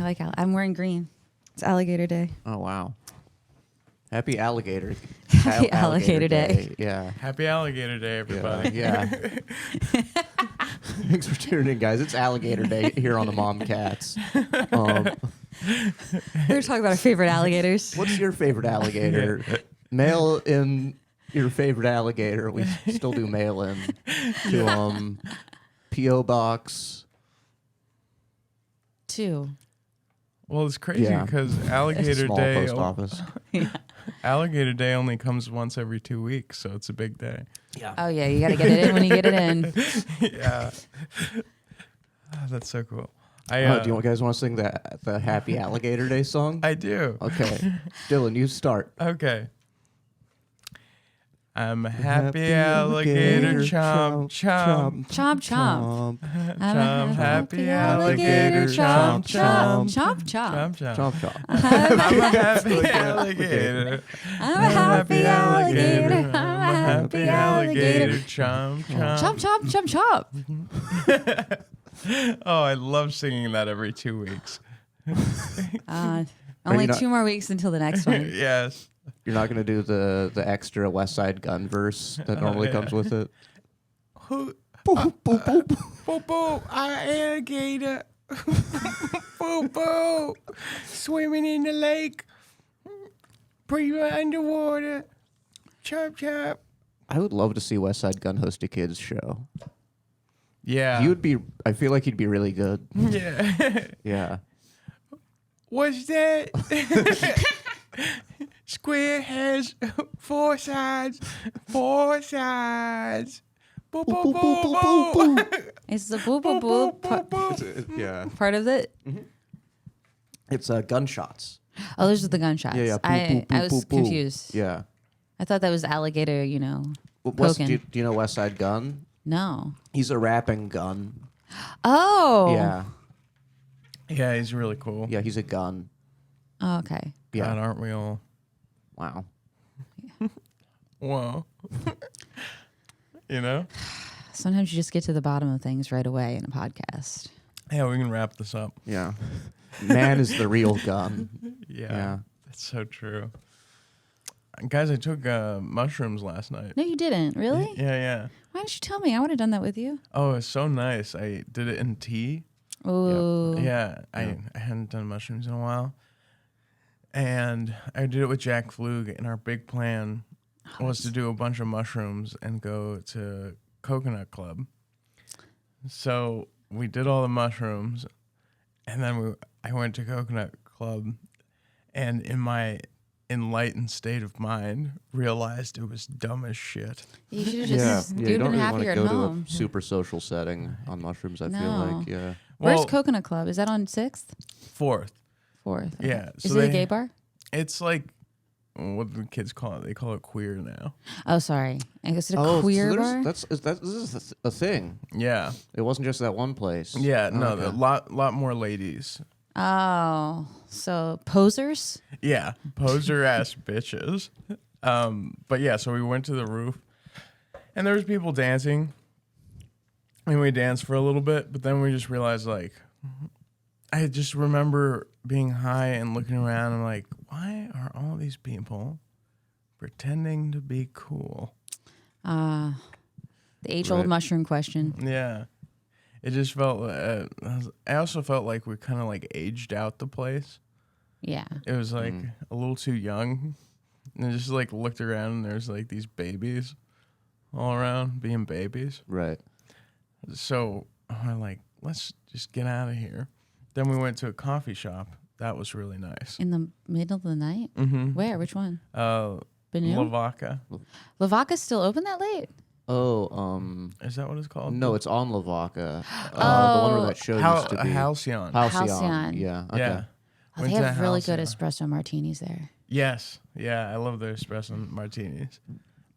I like. I'm wearing green. It's Alligator Day. Oh wow! Happy Alligator. Happy Alligator Day. Yeah. Happy Alligator Day, everybody. Yeah. Thanks for tuning in, guys. It's Alligator Day here on the MOMCATS. We're talking about our favorite alligators. What's your favorite alligator? Mail in your favorite alligator. We still do mail in to P.O. Box 2. Well, it's crazy Yeah. because Alligator Small Day. post office. Alligator Day only comes once every 2 weeks, so it's a big day. Yeah. Oh yeah, you got to get it in when you get it in. Yeah. That's so cool. Do you guys want to sing the Happy Alligator Day song? I do. Okay. Dylan, you start. Okay. I'm a happy alligator, chomp, chomp. Chomp chomp. I'm a happy alligator, chomp, chomp. Chomp chomp. Chomp, chomp. Chomp chomp. I'm a happy alligator. I'm a happy alligator. I'm a happy alligator, chomp, chomp. Chomp chomp chomp. Oh, I love singing that every 2 weeks. Only not- 2 more weeks until the next one. Yes. You're not going to do the extra West Side Gun verse that normally comes with it? Who? Boop, boop, boop. Boo boo, alligator. Boo boo, swimming in the lake. Breathing underwater. Chop chop. I would love to see West Side Gun host a kids show. Yeah. He would be. I feel like he'd be really good. Yeah. Yeah. What's that? Square has 4 sides. 4 sides. Boo boo boo boo boo. It's the boo boo boo Yeah. part of it. It's gunshots. Oh, those are the gunshots. Yeah. Boo, I boo, boo, was boo, boo. confused. Yeah. I thought that was alligator. Do you know West Side Gun? No. He's a rapping gun. Oh. Yeah. Yeah, he's really cool. Yeah. He's a gun. Oh, okay. Yeah. God, aren't we all? Wow. Whoa. You know? Sometimes you just get to the bottom of things right away in a podcast. Yeah, we can wrap this up. Yeah. Man is the real gun. Yeah. That's so true. Guys, I took mushrooms last night. No, you didn't. Really? Yeah. Why didn't you tell me? I would have done that with you. Oh, it's so nice. I did it in tea. Oh. Yeah, I hadn't done mushrooms in a while. And I did it with Jack Flug, and our big plan was to do a bunch of mushrooms and go to Coconut Club. So we did all the mushrooms, and then I went to Coconut Club, and in my enlightened state of mind, realized it was dumb as shit. You should have Yeah. just You been don't really want happier to at go home. to a super social setting on mushrooms, I feel No. like. Yeah. Where's Well, Coconut Club? Is that on 6th? 4th. 4th? Okay. Yeah, Is so it a they- gay bar? It's like, what do the kids call it? They call it queer now. Oh, sorry. I guess it's a Oh, queer so bar? this is a thing. Yeah. It wasn't just that one place. Yeah, Oh, no, okay. a lot more ladies. Oh, so posers? Yeah, poser ass bitches. But yeah, so we went to the roof, and there was people dancing, and we danced for a little bit, but then we just realized, like, I just remember being high and looking around and like, why are all these people pretending to be cool? The age-old Right. mushroom question. Yeah. It just felt, I also felt like we kind of like aged out the place. Yeah. It was like a little too young. And I just like looked around and there's like these babies all around being babies. Right. So I'm like, let's just get out of here. Then we went to a coffee shop. That was really nice. In the middle of the night? Mm-hmm. Where? Which one? Benu? Benu? Lavaca. Lavaca's still open that late? Oh, Is that what it's called? no, it's on Lavaca. The one where that show used to be. Halcyon. Halcyon. Yeah. Okay. Yeah. Oh, Went they to have really good Halcyon. espresso martinis there. Yes. Yeah, I love their espresso martinis.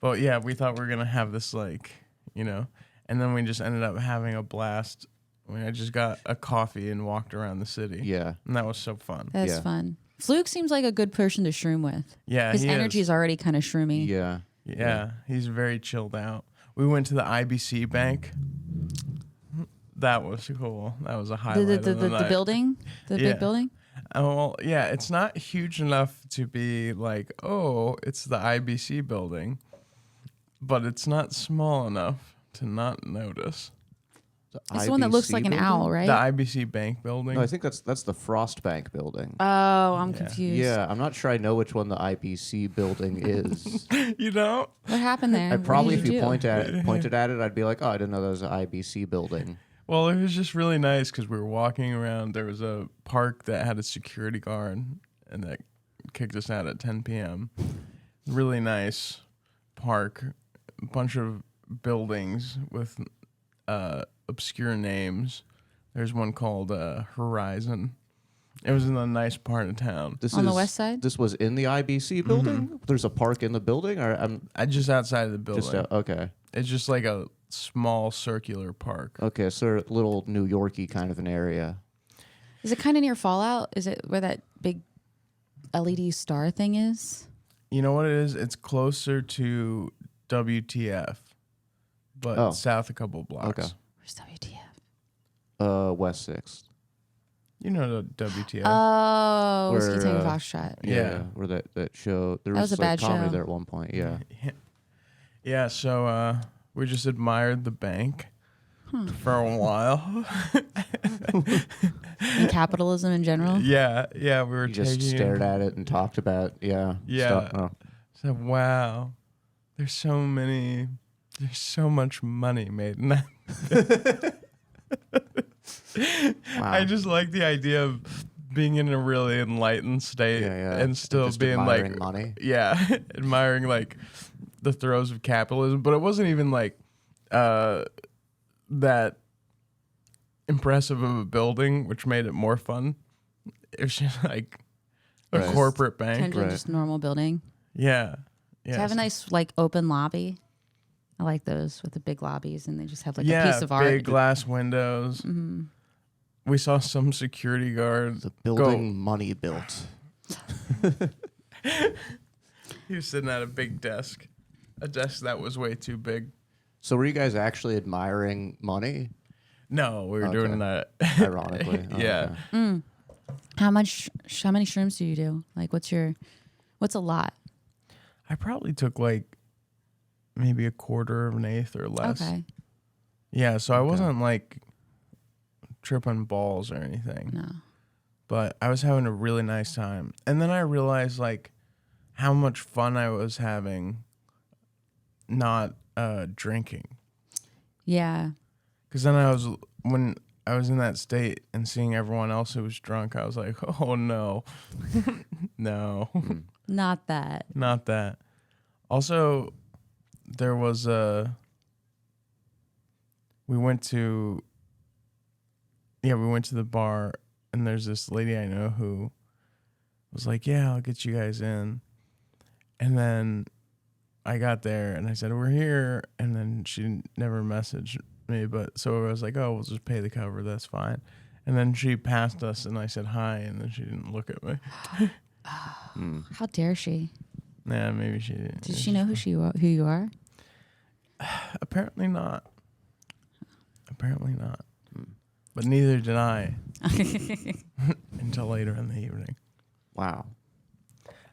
But yeah, we thought we were going to have this like, you know, and then we just ended up having a blast. I just got a coffee and walked around the city. Yeah. And that was so fun. That's Yeah. fun. Fluke seems like a good person to shroom with. Yeah, His he energy is already kind of shroomy. Yeah. Yeah, he's very chilled out. We went to the IBC bank. That was cool. That was a highlight of the The night. building, the Yeah. big building. Oh, well, yeah, it's not huge enough to be like, oh, it's the IBC building, but it's not small enough to not notice. It's the one that looks IBC like an building? owl, right? The IBC Bank building. No, I think that's the Frost Bank building. Oh, I'm Yeah. confused. Yeah, I'm not sure I know which one the IBC building is. You know? What happened there? I What probably, did if you do? pointed at it, I'd be like, oh, I didn't know that was an IBC building. Well, it was just really nice because we were walking around. There was a park that had a security guard, and that kicked us out at 10 p.m. Really nice park. A bunch of buildings with obscure names. There's one called Horizon. It was in a nice part of town. On the west side? This was in the IBC building? There's a park in the building? Or I'm Just outside of the building. just okay. It's just like a small circular park. Okay, so a little New Yorky kind of an area. Is it kind of near Fallout? Is it where that big LED star thing is? You know what it is? It's closer to WTF, but south a couple blocks. Okay. Where's WTF? West 6th. You know the WTF. Oh, Where, Whiskey Tango Foxtrot. Yeah. Where that show, there That was was a like bad comedy show. there at one point, yeah. Yeah, so we just admired the bank for a while. And capitalism in general. yeah, we were You just taking stared at it and talked about, Yeah. stuff. Oh. So wow, there's so much money made in that. Wow. I just like the idea of being in a really enlightened state and still just being admiring like money. Yeah, admiring like the throes of capitalism, but it wasn't even like that impressive of a building, which made it more fun. It was just like a Right. corporate bank. Kind of Right. just normal building. Yeah. Does it have a nice like open lobby? I like those with the big lobbies, and they just have like yeah, a piece of art. big glass windows. Mm-hmm. We saw some security guard. The building money built. He was sitting at a big desk, a desk that was way too big. So were you guys actually admiring money? No, we were Okay. doing that. Ironically. Oh, Yeah. okay. How many shrooms do you do? Like, what's a lot? I probably took like maybe a quarter of an eighth or less. Okay. Yeah, so I wasn't like tripping balls or anything, No. but I was having a really nice time. And then I realized like how much fun I was having not drinking. Yeah. Because then when I was in that state and seeing everyone else who was drunk, I was like, oh no, no, Not that. not that. Also, there was we went to the bar, and there's this lady I know who was like, yeah, I'll get you guys in. And then I got there and I said, we're here. And then she never messaged me, but so I was like, oh, we'll just pay the cover. That's fine. And then she passed us and I said hi, and then she didn't look at me. How dare she? Nah, maybe she didn't. Did she know who you are? Apparently not. Apparently not. But neither did I until later in the evening. Wow.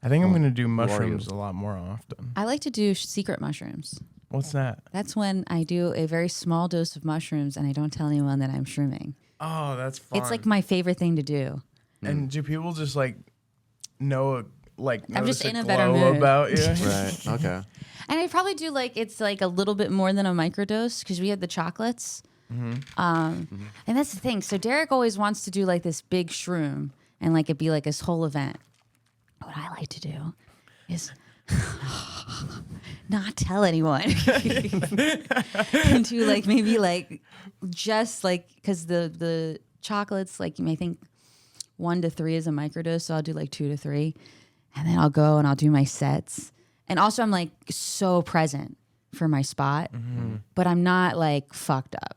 I think I'm going to do are mushrooms you? a lot more often. I like to do secret mushrooms. What's that? That's when I do a very small dose of mushrooms and I don't tell anyone that I'm shrooming. Oh, that's fun. It's like my favorite thing to do. And do people just like know, like, I'm just notice in a better glow mood. about you? Right. Okay. And I probably do it's like a little bit more than a microdose because we had the chocolates. And that's the thing. So Derek always wants to do like this big shroom and like it be like this whole event. What I like to do is not tell anyone and do like maybe like just like because the chocolates like I think 1 to 3 is a microdose, so I'll do like 2 to 3, and then I'll go and I'll do my sets. And also I'm like so present for my spot, but I'm not like fucked up.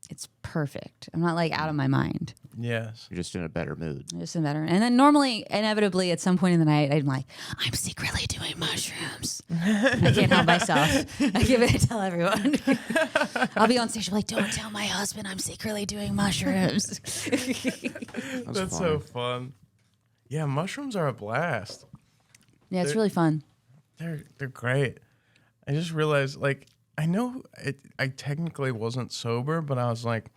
It's perfect. I'm not like out of my mind. Yes. You're just in a better mood. Just a veteran. And then normally, inevitably, at some point in the night, I'm like, I'm secretly doing mushrooms. I can't help myself. I give it to tell everyone. I'll be on stage, I'm like, don't tell my husband I'm secretly doing mushrooms. That's so fun. Yeah, mushrooms are a blast. Yeah, it's really fun. They're great. I just realized, like, I know I technically wasn't sober, but I was like,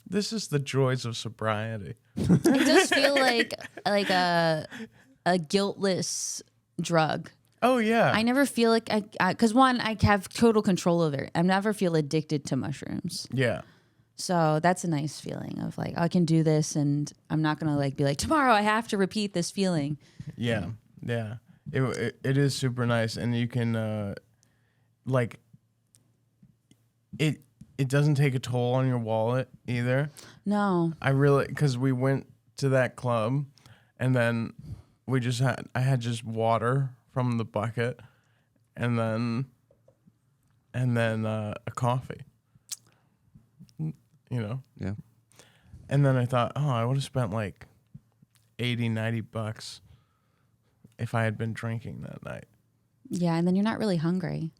this is the joys of sobriety. It does feel like a guiltless drug. Oh, yeah. I never feel like because one, I have total control over it. I never feel addicted to mushrooms. Yeah. So that's a nice feeling of like, I can do this and I'm not going to like be like, tomorrow I have to repeat this feeling. Yeah. Yeah. It is super nice. And you can, like, it doesn't take a toll on your wallet either. No. Because we went to that club and then I had just water from the bucket and then a coffee, you know? Yeah. And then I thought, oh, I would have spent like $80-$90 if I had been drinking that night. Yeah. And then you're not really hungry.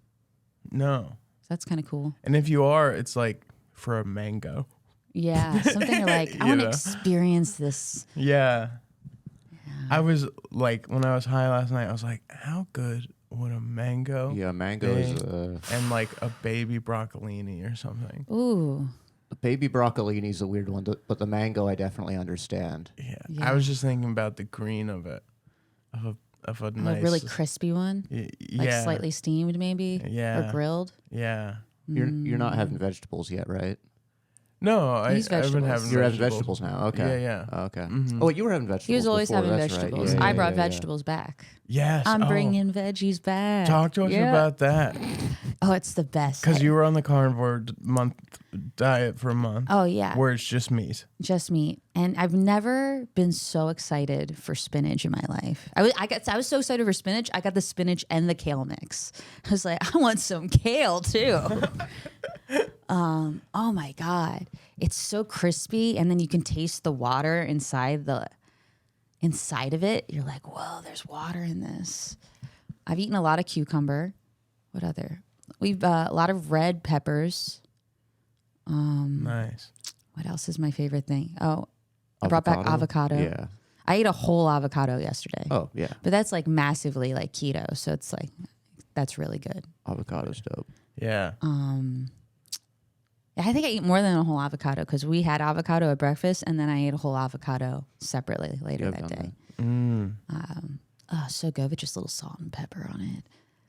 No. That's kind of cool. And if you are, it's like for a mango. Yeah. Something you're like, I want to experience this. Yeah. I was like, when I was high last night, I was like, how good would a mango Yeah, mangoes. and like a baby broccolini or something? Ooh. Baby broccolini is a weird one, but the mango I definitely understand. Yeah. I was just thinking about the green of it. Of a nice, A really crispy one. yeah, Like slightly steamed maybe. Yeah. Or grilled. Yeah. You're not having vegetables yet, right? No, I've been vegetables. having You're having vegetables now. Okay. Yeah. Oh, okay. Mhm. Oh, you were having vegetables. He was always before, having that's right. vegetables. Yeah, I yeah, brought yeah, yeah. vegetables back. Yes. I'm bringing veggies back. Talk to us Yeah. about that. Oh, it's the best. Because you were on the carnivore diet for a month. Oh, yeah. Where it's just meat. Just meat. And I've never been so excited for spinach in my life. I was so excited for spinach. I got the spinach and the kale mix. I was like, I want some kale too. Oh my God. It's so crispy, and then you can taste the water inside of it. You're like, whoa, there's water in this. I've eaten a lot of cucumber. What other? We've a lot of red peppers. Nice. What else is my favorite thing? Oh, I brought back avocado. Yeah. I ate a whole avocado yesterday. Oh, yeah. But that's like massively like keto, so it's like that's really good. Avocado's dope. Yeah. I think I ate more than a whole avocado because we had avocado at breakfast, and then I ate a whole avocado separately later that day. Oh, so good with just a little salt and pepper on it.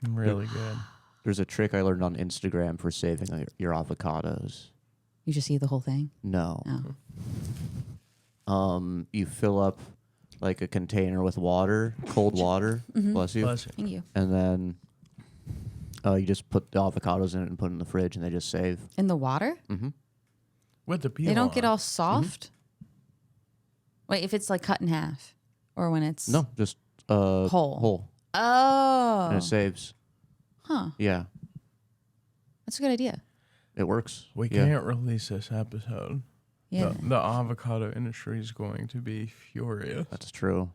Really good. There's a trick I learned on Instagram for saving your avocados. You just eat the whole thing? No. Oh. You fill up like a container with water, cold water. Bless you. Bless you. Thank you. And then you just put the avocados in it and put it in the fridge, and they just save. In the water? With the peel They don't on. get all soft? Wait, if it's like cut in half or when it's No, just whole. Whole. Oh. And it saves. Huh. Yeah. That's a good idea. It works. We Yeah. can't release this episode. Yeah. The avocado industry is going to be furious. That's true.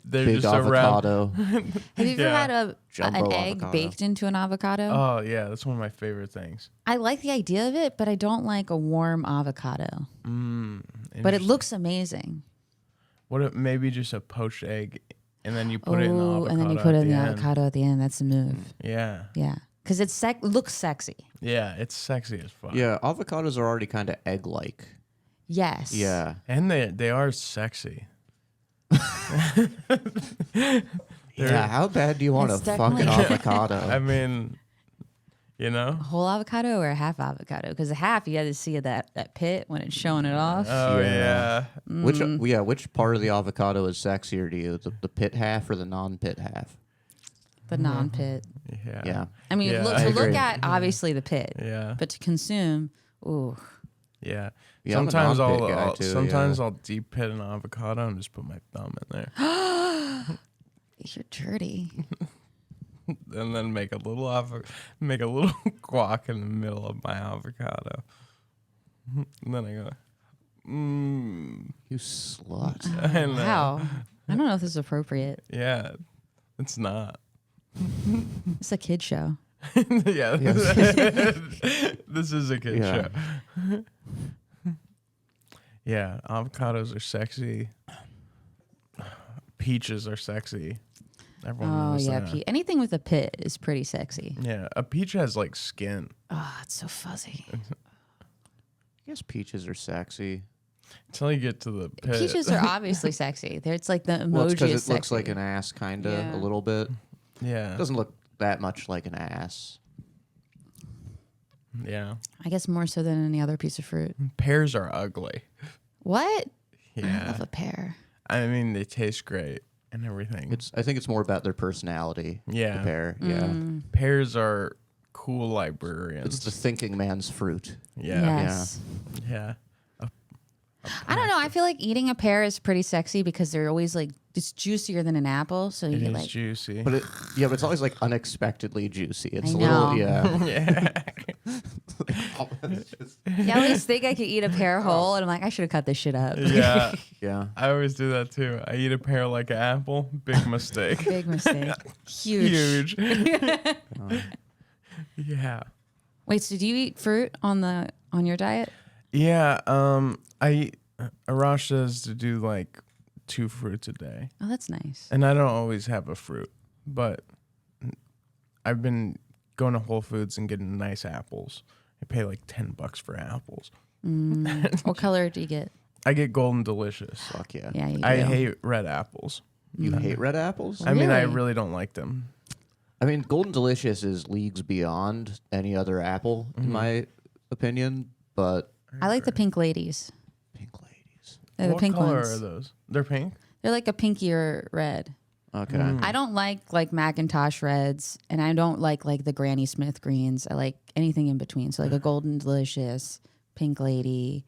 They're Big just around. avocado. Have you ever Yeah. had Jumbo an egg avocado. baked into an avocado? Oh, yeah. That's one of my favorite things. I like the idea of it, but I don't like a warm avocado. But it Interesting. looks amazing. What if maybe just a poached egg and then you put it in the avocado? And then you put it in the at end? avocado at the end. That's the move. Yeah. Yeah. Because it looks sexy. Yeah. It's sexy as fuck. Yeah, avocados are already kind of egg-like. Yes. Yeah. And they are sexy. Yeah, how bad do you want It's a fucking definitely- avocado? I mean, you know? A whole avocado or a half avocado? Because a half, you got to see that pit when it's showing it off. Oh, Yeah. yeah. Which part of the avocado is sexier to you? The pit half or the non-pit half? The non-pit. Yeah. Yeah. I mean, Yeah, look, I to look agree. at, obviously, the pit. Yeah. But to consume, ooh. Yeah. Yeah, I'm a Sometimes non-pit guy too, sometimes yeah. I'll deep pit an avocado and just put my thumb in there. You're dirty. And then make a little guac in the middle of my avocado. And then I go, You slut. I know. Wow. I don't know if this is appropriate. Yeah, it's not. It's a kid show. Yeah, this is a kid Yeah. show. Yeah, avocados are sexy. Peaches are sexy. Everyone Oh knows yeah, that. anything with a pit is pretty sexy. Yeah, a peach has like skin. Oh, it's so fuzzy. I guess peaches are sexy. Until you get to the pit. Peaches are obviously sexy. It's like the emoji Well, it's because is it looks sexy. like an ass, kind of, Yeah. a little bit. Yeah. It doesn't look that much like an ass. Yeah. I guess more so than any other piece of fruit. Pears are ugly. What? I Yeah. love a pear. I mean, they taste great and everything. I think it's more about their personality. Yeah. The pear. Yeah. Pears are cool librarians. It's the thinking man's fruit. yeah. Yes. Yeah. I don't know. I feel like eating a pear is pretty sexy because they're always like it's juicier than an apple. So It you is like juicy. But it's always like unexpectedly juicy. It's I a little, know. yeah. yeah. I always think I could eat a pear whole, and I'm like, I should have cut this shit up. Yeah. Yeah. I always do that too. I eat a pear like an apple. Big mistake. Big mistake. Huge. Yeah. Wait, so do you eat fruit on your diet? Yeah. Arash says to do like 2 fruits a day. Oh, that's nice. And I don't always have a fruit, but I've been going to Whole Foods and getting nice apples. I pay like $10 for apples. What color do you get? I get Golden Delicious. Fuck yeah. Yeah, you do. I hate red apples. You hate red apples? I mean, I Really? really don't like them. I mean, Golden Delicious is leagues beyond any other apple, in my opinion, but I like the pink ladies. pink ladies. They're the What pink color ones. are those? They're pink? They're like a pinkier red. Okay. I don't like Macintosh reds, and I don't like the Granny Smith greens. I like anything in between. So like a Golden Delicious, pink lady.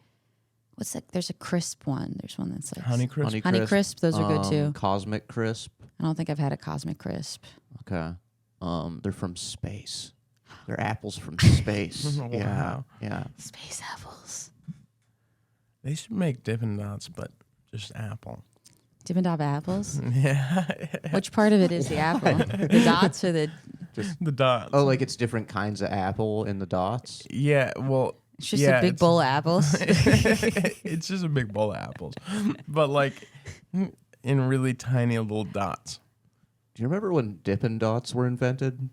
What's that? There's a crisp one. There's one that's like Honey Crisp? Honey Crisp. Those are good too. Cosmic Crisp. I don't think I've had a Cosmic Crisp. Okay. They're from space. They're apples from space. Wow. Yeah. Yeah. Space apples. They should make Dippin' Dots, but just apple. Dippin' Dot apples. Yeah. Which part of it is the apple? The dots or the? The dots. Oh, like it's different kinds of apple in the dots. Yeah, well, It's just yeah, a big bowl of apples. it's just a big bowl of apples, but like in really tiny little dots. Do you remember when Dippin' Dots were invented?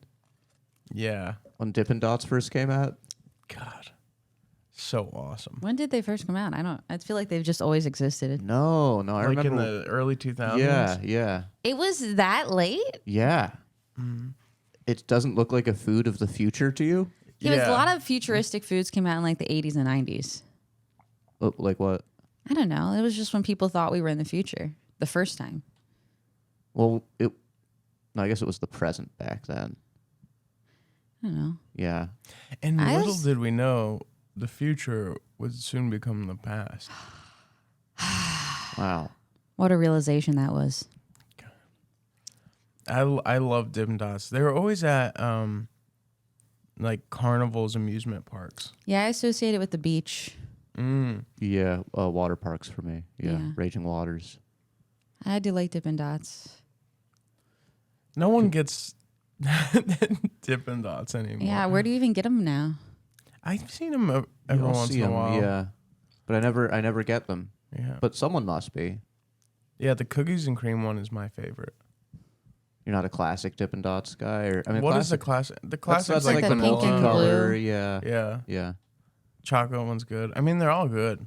Yeah. When Dippin' Dots first came out? God. So awesome. When did they first come out? I feel like they've just always existed. No, I Like remember. in the early 2000s? Yeah. It was that late? Yeah. It doesn't look like a food of the future to you? Yeah, but a lot of futuristic foods came out in like the 80s and 90s. Oh, like what? I don't know. It was just when people thought we were in the future the first time. Well, no, I guess it was the present back then. I don't know. Yeah. And I little was- did we know the future would soon become the past. Wow. What a realization that was. I love Dippin' Dots. They were always at like carnivals, amusement parks. Yeah, I associate it with the beach. Yeah, water parks for me. Yeah, Yeah. Raging Waters. I do like Dippin' Dots. No one gets Dippin' Dots anymore. Yeah, where do you even get them now? I've seen them every You'll once see in a 'em, while. Yeah, but I never get them. Yeah. But someone must be. Yeah, the cookies and cream one is my favorite. You're not a classic Dippin' Dots guy, or I mean, What is the classic? classic? The That's classic like like the pink and vanilla. blue. Yeah, Yeah, yeah. chocolate one's good. I mean, they're all good.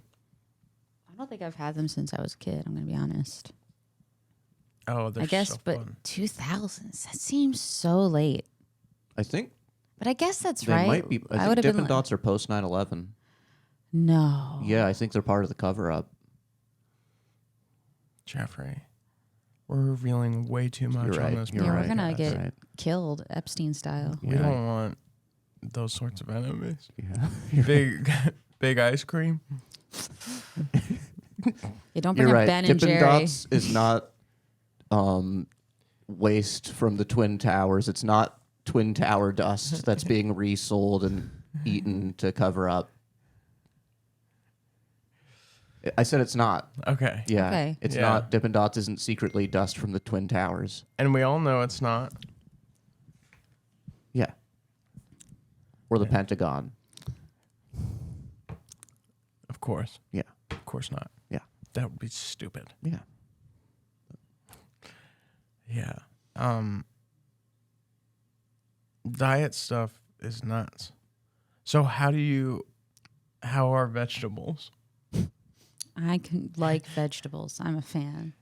I don't think I've had them since I was a kid. I'm going to be honest. Oh, they're I guess, so but fun. 2000s, that seems so late. I think But I guess that's they right. might be. I think would have Dippin' been Dots are post 9/11. No. Yeah, I think they're part of the cover up. Jeffrey, we're revealing way too much You're right. on this. You're Yeah, right. we're going to That's get right. killed Epstein style. We Yeah. don't want those sorts of enemies. Yeah. Big ice cream. You don't bring You're up right. Ben and Dippin' Jerry. Dots is not waste from the Twin Towers. It's not Twin Tower dust that's being resold and eaten to cover up. I said it's not. Okay. Yeah. Okay. It's Yeah. not. Dippin' Dots isn't secretly dust from the Twin Towers. And we all know it's not. Yeah. Or the Pentagon. Of course. Yeah. Of course not. Yeah. That would be stupid. Yeah. Yeah. Diet stuff is nuts. So how are vegetables? I can like vegetables. I'm a fan.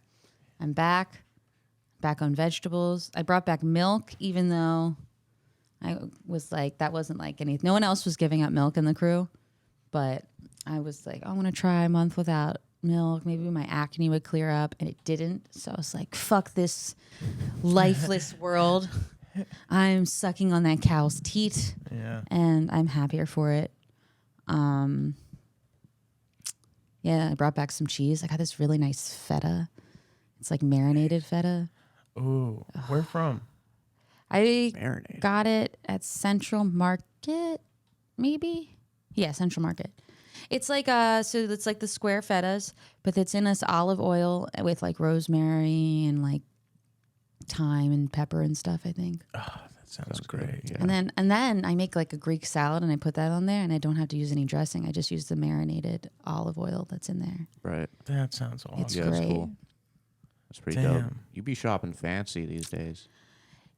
I'm back on vegetables. I brought back milk, even though I was like, that wasn't like anything. No one else was giving up milk in the crew, but I was like, I want to try a month without milk. Maybe my acne would clear up, and it didn't. So I was like, fuck this lifeless world. I'm sucking on that cow's teat, and I'm happier for it. Yeah, I brought back some cheese. I got this really nice feta. It's like marinated feta. Ooh, where from? I Marinated. got it at Central Market, maybe? Yeah, Central Market. It's like so it's like the square fetas, but it's in this olive oil with like rosemary and like thyme and pepper and stuff, I think. Oh, that sounds great. Yeah. And then I make like a Greek salad and I put that on there, and I don't have to use any dressing. I just use the marinated olive oil that's in there. Right. That sounds awesome. It's Yeah, that's great. cool. That's pretty dope. Damn. You be shopping fancy these days.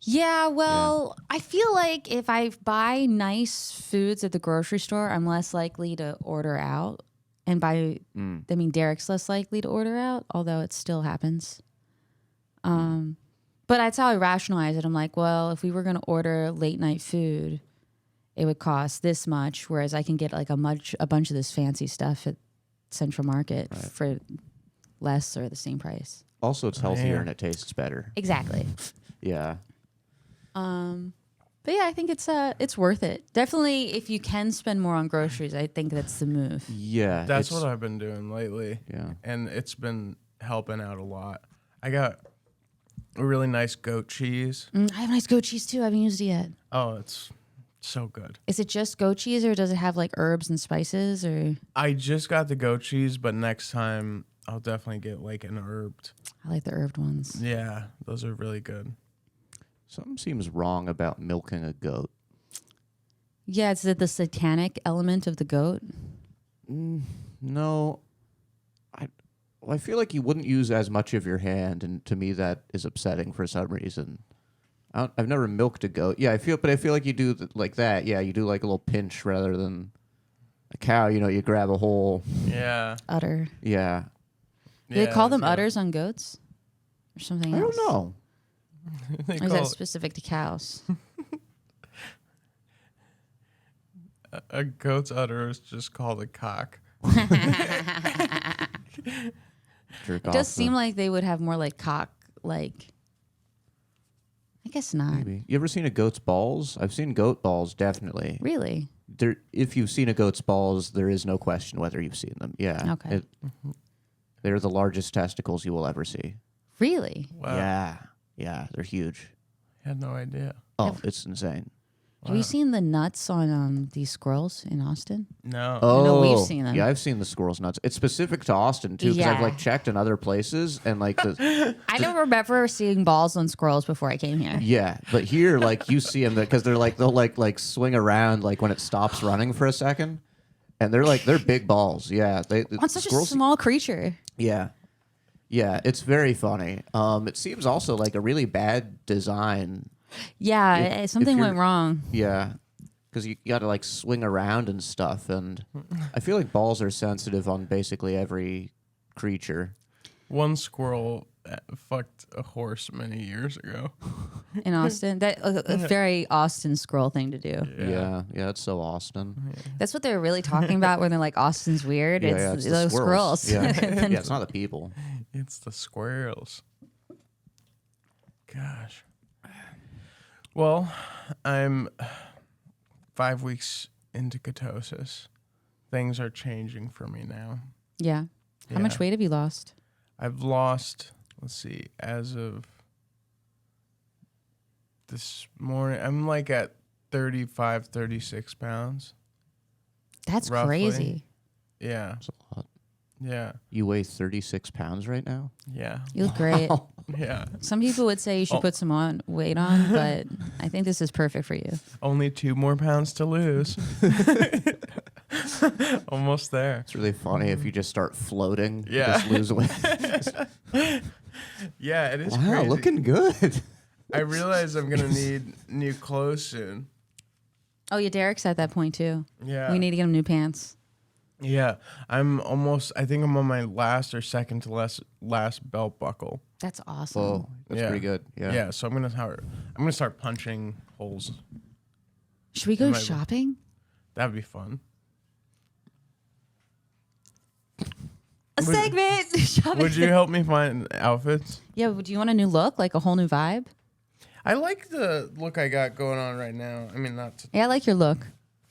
Yeah, well, I feel like if I buy nice foods at the grocery store, I'm less likely to order out. And by, I mean, Derek's less likely to order out, although it still happens. But that's how I rationalize it. I'm like, well, if we were going to order late night food, it would cost this much, whereas I can get like a bunch of this fancy stuff at Central Market for less or the same price. Also, it's healthier Yeah. and it tastes better. Exactly. Yeah. But yeah, I think it's worth it. Definitely, if you can spend more on groceries, I think that's the move. Yeah. That's it's- what I've been doing lately. Yeah. And it's been helping out a lot. I got a really nice goat cheese. I have nice goat cheese too. I haven't used it yet. Oh, it's so good. Is it just goat cheese, or does it have like herbs and spices? Or I just got the goat cheese, but next time I'll definitely get like an herbed. I like the herbed ones. Yeah, those are really good. Something seems wrong about milking a goat. Yeah, it's the satanic element of the goat. No. I feel like you wouldn't use as much of your hand, and to me that is upsetting for some reason. I've never milked a goat. Yeah, I feel like you do like that. Yeah, you do like a little pinch rather than a cow. You know, you grab a whole. Yeah. Udder. Yeah. Do they call them that's udders on goats, or something I else? don't know. good. They Or is call that specific to cows? a goat's udder is just called a cock. Jerk It off does the- seem like they would have more like cock, like. I guess not. Maybe. You ever seen a goat's balls? I've seen goat balls, definitely. Really? If you've seen a goat's balls, there is no question whether you've seen them. Yeah. Okay. They're the largest testicles you will ever see. Really? Wow. Yeah. Yeah, they're huge. I had no idea. Oh, it's insane. Have you seen the nuts on these squirrels in Austin? No. Oh, know we've seen them. Yeah, I've seen the squirrels nuts. It's specific to Austin too, because I've Yeah. like checked in other places and like the I don't remember seeing balls on squirrels before I came here. yeah, but here like you see them because they'll like swing around like when it stops running for a second, and they're big balls. Yeah, On such squirrels. a small creature. Yeah, yeah, it's very funny. It seems also like a really bad design. Yeah, If something you're- went wrong. Yeah. Because you got to like swing around and stuff, and I feel like balls are sensitive on basically every creature. One squirrel fucked a horse many years ago. In Austin. That a very Austin squirrel thing to do. Yeah, it's so Austin. That's what they're really talking about when they're like Austin's weird. It's the those squirrels. Yeah. Yeah, it's not the people. It's the squirrels. Gosh. Well, I'm 5 weeks into ketosis. Things are changing for me now. Yeah. How much Yeah. weight have you lost? I've lost, let's see, as of this morning, I'm like at 35, 36 pounds. That's Roughly. crazy. Yeah. It's a lot. Yeah. You weigh 36 pounds right now? Yeah. You look great. Yeah. Some people would say you should put some weight on, but I think this is perfect for you. Only 2 more pounds to lose. Almost there. It's really funny if you just start floating. You Yeah. just lose weight. Yeah, it is Wow, crazy. looking good. I realize I'm gonna need new clothes soon. Oh, yeah, Derek's at that point too. Yeah. We need to get him new pants. Yeah. I think I'm on my last or second to last belt buckle. That's awesome. Oh, that's Yeah. pretty good. Yeah. Yeah, so I'm gonna start punching holes. Should we go my- shopping? That'd be fun. A segment. Shopping. Would you help me find outfits? Yeah, do you want a new look? Like a whole new vibe? I like the look I got going on right now. I mean, not Yeah, I like your look.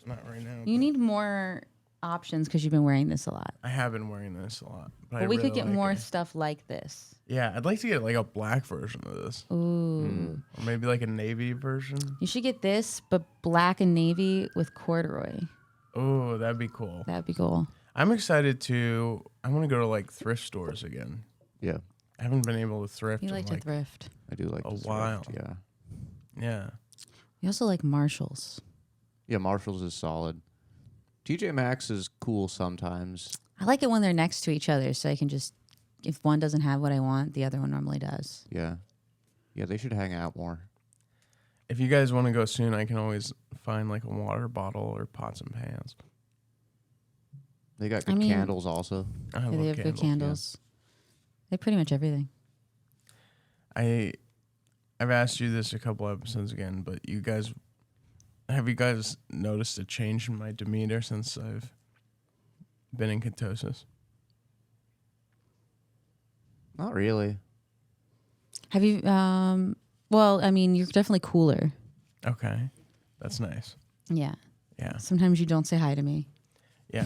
right now. You but need more options because you've been wearing this a lot. I have been wearing this a lot. But I we really could get like more it. stuff like this. Yeah, I'd like to get like a black version of this. Ooh. Or maybe like a navy version. You should get this, but black and navy with corduroy. Oh, that'd be cool. That'd be cool. I'm excited I want to go to like thrift stores again. Yeah. I haven't been able to thrift You in like to like, thrift. I do like A to thrift, while. Yeah. yeah. We also like Marshalls. Yeah, Marshall's is solid. TJ Maxx is cool sometimes. I like it when they're next to each other so I can just, if one doesn't have what I want, the other one normally does. Yeah. Yeah, they should hang out more. If you guys want to go soon, I can always find like a water bottle or pots and pans. They got good candles also. I Yeah, love they have good candles. They have pretty much everything. I've asked you this a couple episodes again, but have you guys noticed a change in my demeanor since I've been in ketosis? Not really. Have you, well, I mean, you're definitely cooler. Okay. That's nice. Yeah. Yeah. Sometimes you don't say hi to me Yeah.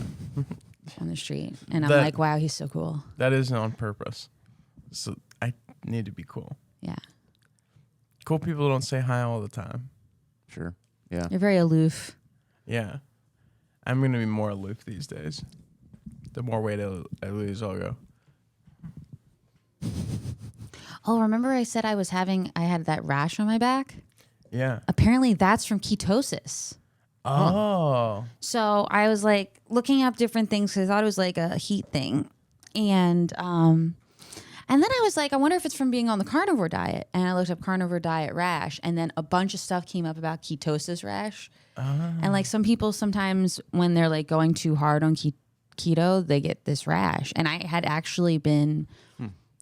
on the street. And I'm That- like, wow, he's so cool. That is on purpose. So I need to be cool. Yeah. Cool people don't say hi all the time. Sure. Yeah. You're very aloof. Yeah. I'm going to be more aloof these days. The more weight I lose, I'll go. Oh, remember I said I had that rash on my back? Yeah. Apparently that's from ketosis. Oh. So I was like looking up different things because I thought it was like a heat thing. And then I was like, I wonder if it's from being on the carnivore diet. And I looked up carnivore diet rash, and then a bunch of stuff came up about ketosis rash. And like some people sometimes when they're like going too hard on keto, they get this rash. And I had actually been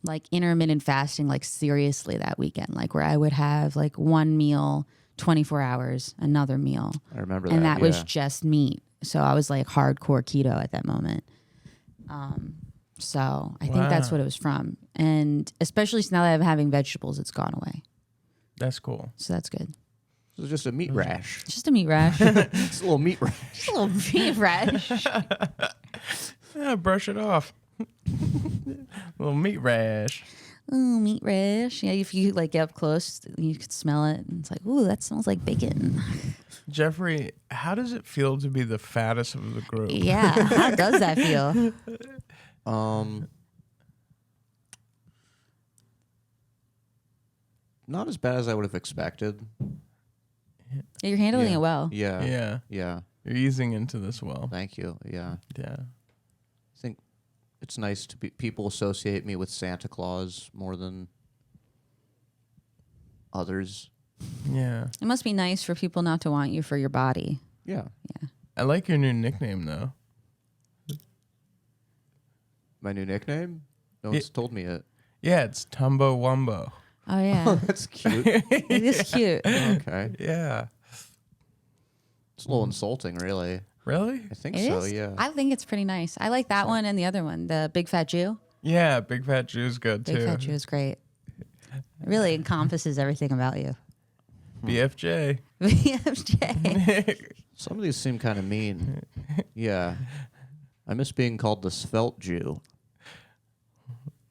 like intermittent fasting, like seriously that weekend, like where I would have like one meal, 24 hours, another meal. I remember that. And that was yeah. just meat. So I was like hardcore keto at that moment. So I think that's what it was from. And especially now that I'm having vegetables, it's gone away. That's cool. So that's good. It was just a meat rash. It's just a meat rash. It's a little meat rash. Just a little meat rash. Yeah, brush it off. Little meat rash. Ooh, meat rash. Yeah, if you like get up close, you could smell it. And it's like, ooh, that smells like bacon. Jeffrey, how does it feel to be the fattest of the group? Yeah, how does that feel? Not as bad as I would have expected. Yeah, you're handling Yeah. it well. Yeah. Yeah. Yeah. You're easing into this well. Thank you. Yeah. Yeah. I think it's nice to be people associate me with Santa Claus more than others. Yeah. It must be nice for people not to want you for your body. Yeah. I like your new nickname though. My new nickname? No one's told me it. Yeah, it's Tumbo Wumbo. Oh, yeah. That's cute. It is cute. Okay. Yeah. It's a little insulting, really. Really? I think It so, is? yeah. I think it's pretty nice. I like that one and the other one, the Big Fat Jew. Yeah, Big Fat Jew's good Big too. Fat Jew is great. It really encompasses everything about you. BFJ. BFJ. Some of these seem kind of mean. Yeah. I miss being called the Svelte Jew.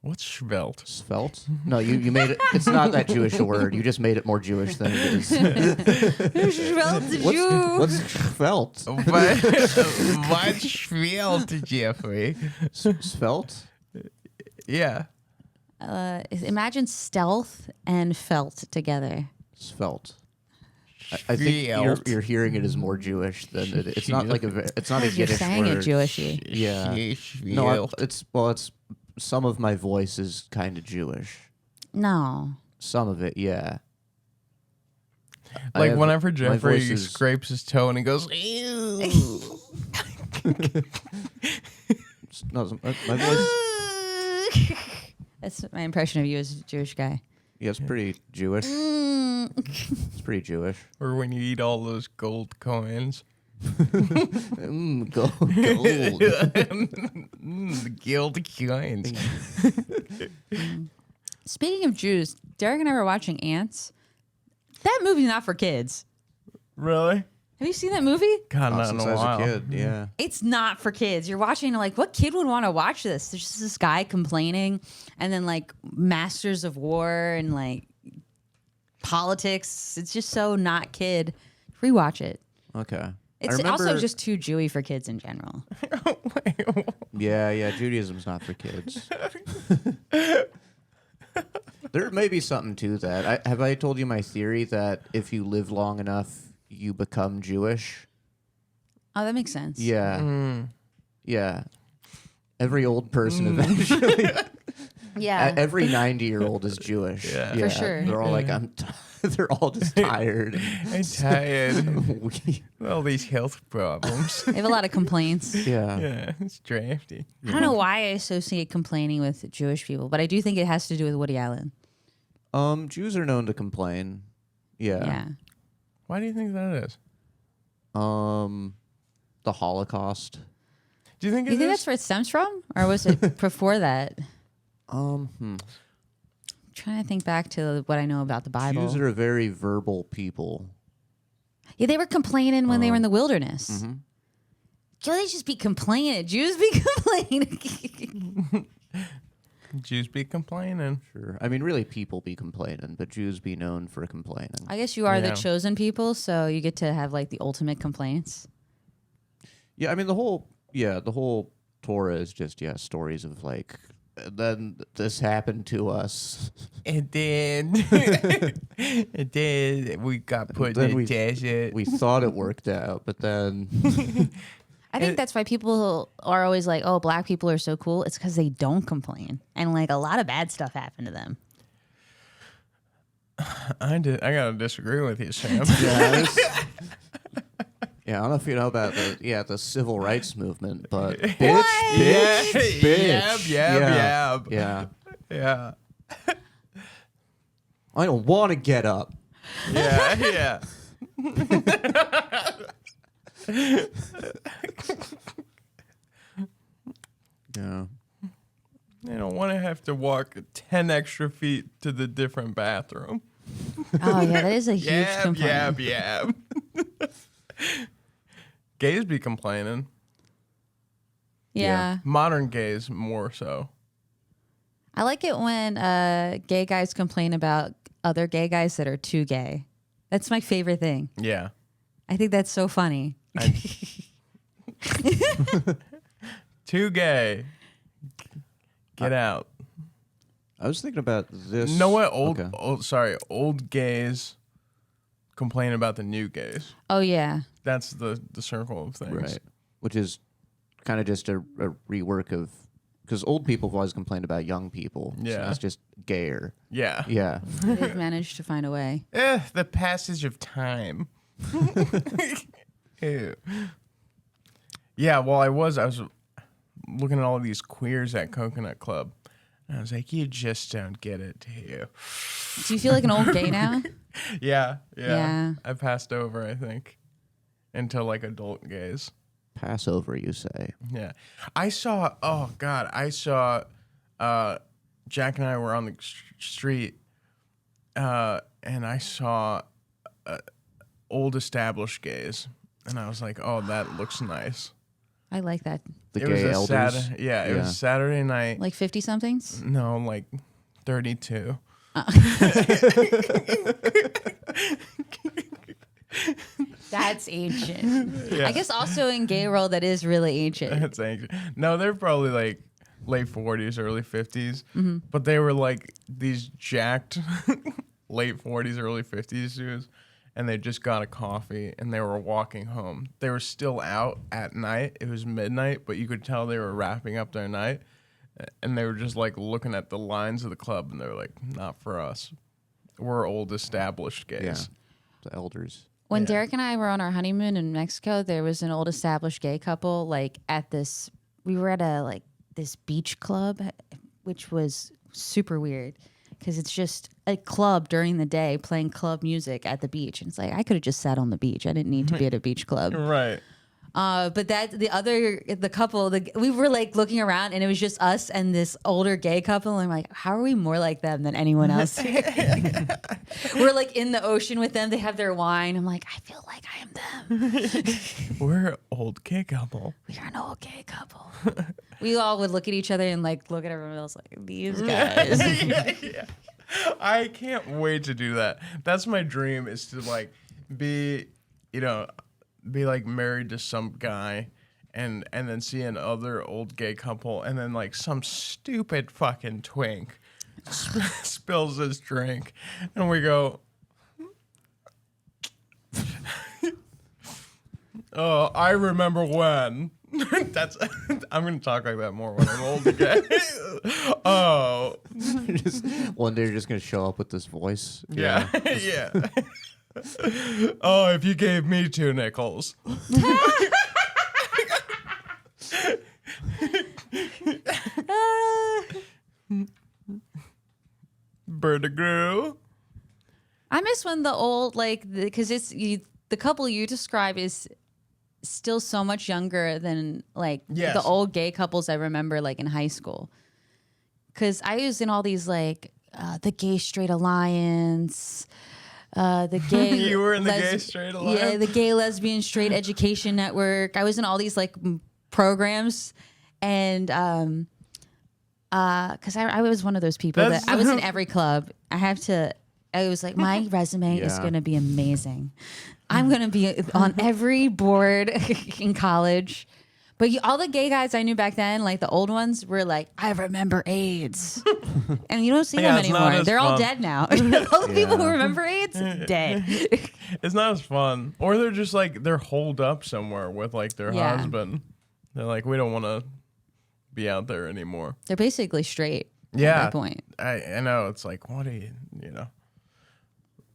What's svelte? Svelte? No, you made it. It's not that Jewish a word. You just made it more Jewish than it is. What's svelte? What's svelte, Jeffrey? Svelte? Yeah. Imagine stealth and felt together. Svelte. I think you're hearing it as more Jewish than it. It's not like it's not a You're Yiddish saying word. it Jewishy. Yeah. No, it's some of my voice is kind of Jewish. No. Some of it, yeah. Like whenever Jeffrey scrapes his toe and he goes, ew. No, my voice. That's my impression of you as a Jewish guy. Yeah, it's pretty Jewish. It's pretty Jewish. Or when you eat all those gold coins. Gold. The guild coins. Speaking of Jews, Derek and I were watching Ants. That movie's not for kids. Really? Have you seen that movie? God, not in Since a I was while. a kid, yeah. It's not for kids. You're watching like, what kid would want to watch this? There's just this guy complaining, and then like Masters of War and like politics. It's just so not kid. Rewatch it. Okay. It's also just too Jewy for kids in general. Yeah, Judaism's not for kids. There may be something to that. Have I told you my theory that if you live long enough, you become Jewish? Oh, that makes sense. Yeah. Yeah. Every old person eventually. Yeah. Every 90-year-old is Jewish. Yeah. For sure. They're all like, they're all just tired. I'm tired. We- All these health problems. They have a lot of complaints. yeah. Yeah, it's drafty. I don't know why I associate complaining with Jewish people, but I do think it has to do with Woody Allen. Jews are known to complain. Yeah. Yeah. Why do you think that is? The Holocaust. Do you think You think that's where it stems from? Or was it before that? I'm trying to think back to what I know about the Bible. Jews are a very verbal people. Yeah, they were complaining when they were in the wilderness. Mm-hmm. Can't they just be complaining? Jews be complaining. Jews be complaining? Sure. I mean, really, people be complaining, but Jews be known for complaining. I guess you are the Yeah. chosen people, so you get to have like the ultimate complaints. Yeah, I mean, the whole Torah is just, stories of like, then this happened to us. It did. It did. We got put Then in we- a desert. We thought it worked out, but then I think that's why people are always like, oh, black people are so cool. It's because they don't complain. And like a lot of bad stuff happened to them. I gotta disagree with you, Sam. Yeah, I don't know if you know about the civil rights movement, but bitch, What? bitch, Yeah. I don't want to get up. Yeah. Yeah. I don't want to have to walk 10 extra feet to the different bathroom. Oh, yeah, that is a huge complaint. Yeah. Gays be complaining. Yeah. Modern gays more so. I like it when gay guys complain about other gay guys that are too gay. That's my favorite thing. Yeah. I think that's so funny. Too gay. Get out. I was thinking about this. You know what? Okay. Old gays complain about the new gays. Oh, yeah. That's the circle of things. Right. Which is kind of just a rework of, because old people have always complained about young people. Yeah. So it's just gayer. Yeah. Yeah. They've managed to find a way. The passage of time. Ew. Yeah, well, I was looking at all of these queers at Coconut Club. And I was like, you just don't get it, do you? Do you feel like an old gay now? Yeah. Yeah. I passed over, I think, into like adult gays. Passover, you say. Yeah. I saw Jack and I were on the street and I saw old established gays. And I was like, oh, that looks nice. I like that. The It was gay a elders. it was Saturday night. Like 50 somethings. No, like 32. That's ancient. Yeah. I guess also in gay world that is really ancient. That's ancient. No, they're probably like late 40s, early 50s. Mm-hmm. But they were like these jacked late 40s, early 50s dudes. And they just got a coffee and they were walking home. They were still out at night. It was midnight, but you could tell they were wrapping up their night. And they were just like looking at the lines of the club and they were like, not for us. We're old established gays. Yeah. The elders. When Yeah. Derek and I were on our honeymoon in Mexico, there was an old established gay couple like at this we were at this beach club, which was super weird because it's just a club during the day playing club music at the beach. And it's like, I could have just sat on the beach. I didn't need to be at a beach club. Right. But the couple, we were like looking around and it was just us and this older gay couple. And I'm like, how are we more like them than anyone else? We're like in the ocean with them. They have their wine. I'm like, I feel like I am them. We're an old gay couple. We are an old gay couple. We all would look at each other and like look at everyone else like, these guys. Yeah. I can't wait to do that. That's my dream, is to like be like married to some guy and then see another old gay couple and then like some stupid fucking twink spills his drink and we go, oh, I remember when. I'm gonna talk like that more when I'm old again. Oh, One day you're just gonna show up with this voice. yeah. Yeah. Oh, if you gave me 2 nickels. Bird-a-groo. I miss when the old because the couple you describe is still so much younger than Yes. the old gay couples I remember like in high school. Because I was in all these like the Gay Straight Alliance, the gay. You were in the Gay Straight Alliance? Yeah, the Gay Lesbian Straight Education Network. I was in all these like programs, and because I was one of those people that I was in every club. I was like, my resume is Yeah. going to be amazing. I'm going to be on every board in college. But all the gay guys I knew back then, like the old ones, were like, I remember AIDS. And you don't see them it's not anymore. as They're all fun. dead now. All the people who Yeah. remember AIDS, dead. It's not as fun. Or they're just like, they're holed up somewhere with like their Yeah. husband. They're like, we don't want to be out there anymore. They're basically straight at Yeah. that point. I know. It's like, what are you.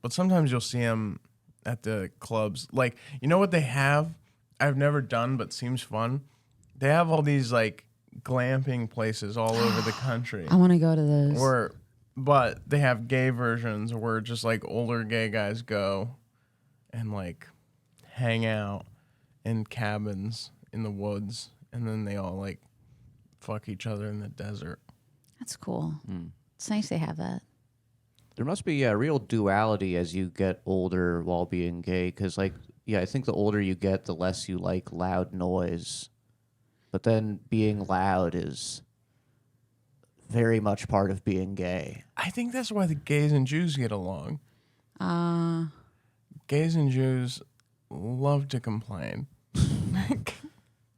But sometimes you'll see them at the clubs. Like, you know what they have? I've never done, but seems fun. They have all these like glamping places all over the country. I want to go to those. But they have gay versions where just like older gay guys go and like hang out in cabins in the woods, and then they all like fuck each other in the desert. That's cool. It's nice they have that. There must be a real duality as you get older while being gay, because I think the older you get, the less you like loud noise. But then being loud is very much part of being gay. I think that's why the gays and Jews get along. Gays and Jews love to complain.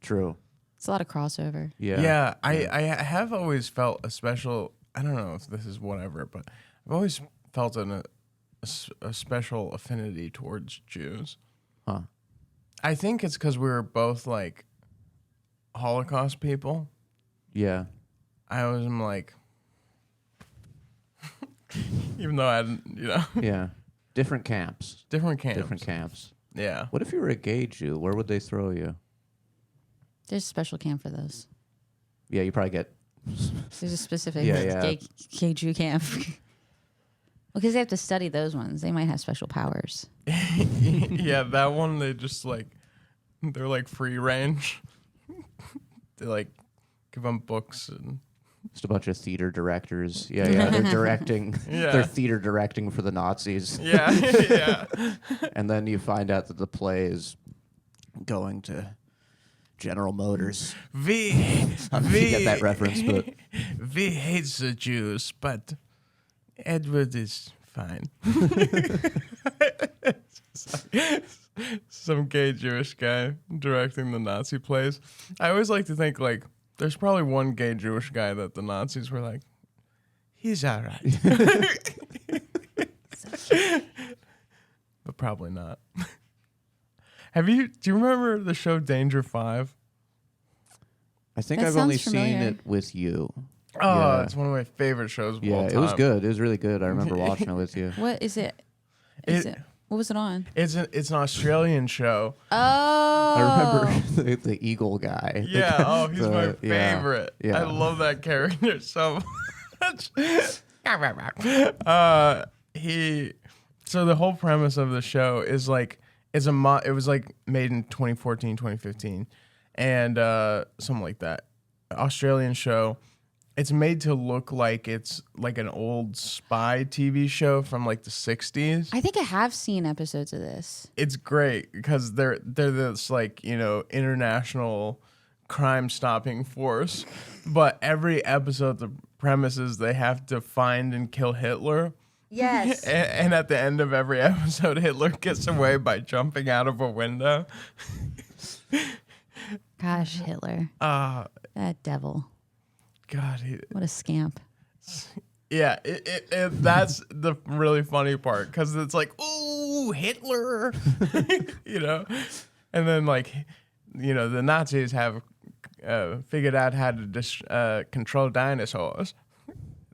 True. It's a lot of crossover. Yeah. Yeah, I have always felt a special, I don't know if this is whatever, but I've always felt a special affinity towards Jews. Huh. I think it's because we were both like Holocaust people. Yeah. I was like, even though I didn't, Yeah. Different camps. different camps. Different camps. Yeah. What if you were a gay Jew? Where would they throw you? There's a special camp for those. Yeah, you probably get. There's a specific Yeah. gay Jew camp. Because they have to study those ones. They might have special powers. Yeah, that one, they're like free range. They like give them books and Just a bunch of theater directors. Yeah. They're directing. Yeah. They're theater directing for the Nazis. yeah, yeah. And then you find out that the play is going to General Motors. We I don't know if you get that reference, but we hate the Jews, but Edward is fine. Some gay Jewish guy directing the Nazi plays. I always like to think like there's probably one gay Jewish guy that the Nazis were like, he's all right. But probably not. Do you remember the show Danger 5? I think That I've only sounds seen familiar. it with you. Oh, Yeah. it's one of my favorite shows of all Yeah, time. it was good. It was really good. I remember watching it with you. What is it? What was it on? It's an Australian show. Oh, I remember the eagle guy. Yeah, oh, he's my yeah, favorite. yeah. I love that character so much. So the whole premise of the show is like it was like made in 2014, 2015 and something like that. Australian show. It's made to look like it's like an old spy TV show from like the 60s. I think I have seen episodes of this. It's great because they're this like, you know, international crime stopping force, but every episode the premise is they have to find and kill Hitler. Yes. And at the end of every episode, Hitler gets away by jumping out of a window. Gosh, Hitler. That devil. God, What a scamp. yeah, that's the really funny part because it's like, ooh, Hitler, you know, and then like, you know, the Nazis have figured out how to control dinosaurs,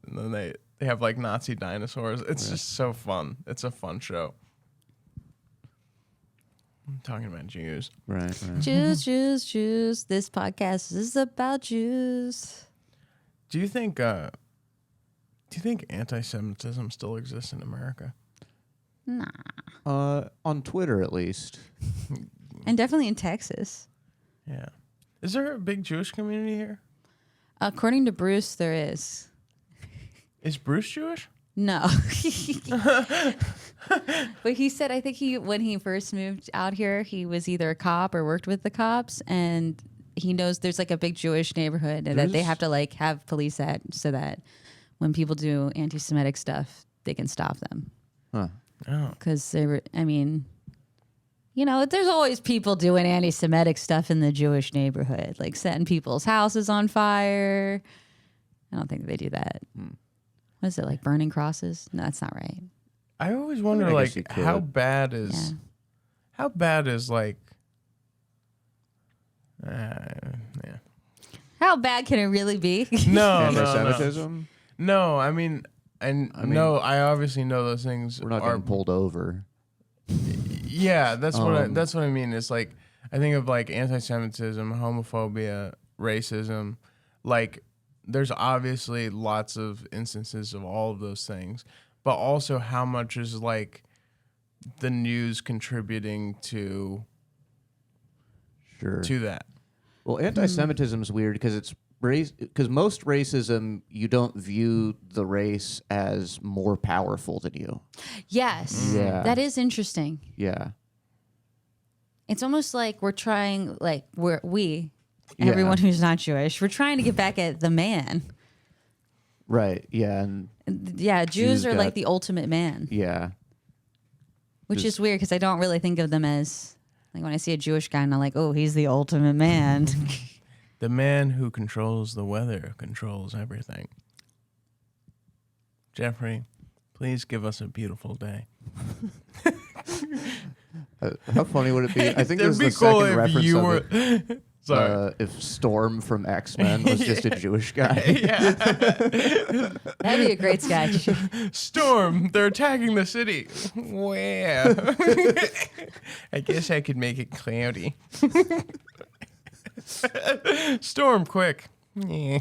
and then they have like Nazi dinosaurs. It's just so fun. It's a fun show. I'm talking about Jews. Right. Jews, Jews, Jews. This podcast is about Jews. Do you think anti-Semitism still exists in America? Nah. On Twitter, at least. And definitely in Texas. Yeah. Is there a big Jewish community here? According to Bruce, there is. Is Bruce Jewish? No. But he said, I think when he first moved out here, he was either a cop or worked with the cops, and he knows there's like a big Jewish neighborhood and that they have to like have police at so that when people do anti-Semitic stuff, they can stop them. Huh. Oh. Because I mean, you know, there's always people doing anti-Semitic stuff in the Jewish neighborhood, like setting people's houses on fire. I don't think they do that. What is it, like burning crosses? No, that's not right. I always wonder, I guess you like, could. how bad is like, yeah. How bad can it really be? No, Anti-Semitism? no. I mean, I obviously know those things. We're not are getting pulled over. Yeah, that's what I mean. It's like I think of like anti-Semitism, homophobia, racism. Like, there's obviously lots of instances of all of those things, but also how much is like the news contributing to that. Well, anti-Semitism is weird because it's race. Because most racism, you don't view the race as more powerful than you. Yes. Yeah. That is interesting. Yeah. It's almost like we're trying, like we, Yeah. everyone who's not Jewish, we're trying to get back at the man. Right. Yeah. And Yeah, Jews are got- like the ultimate man, yeah. which Just- is weird because I don't really think of them as, like when I see a Jewish guy and I'm like, oh, he's the ultimate man. The man who controls the weather controls everything. Jeffrey, please give us a beautiful day. How funny would it be? I think It'd this is be the cool second if reference you of were. it. Sorry. If Storm from X-Men was just a Jewish guy. Yeah. That'd be a great sketch. Storm, they're attacking the city. Where? I guess I could make it cloudy. Storm, quick. Yeah.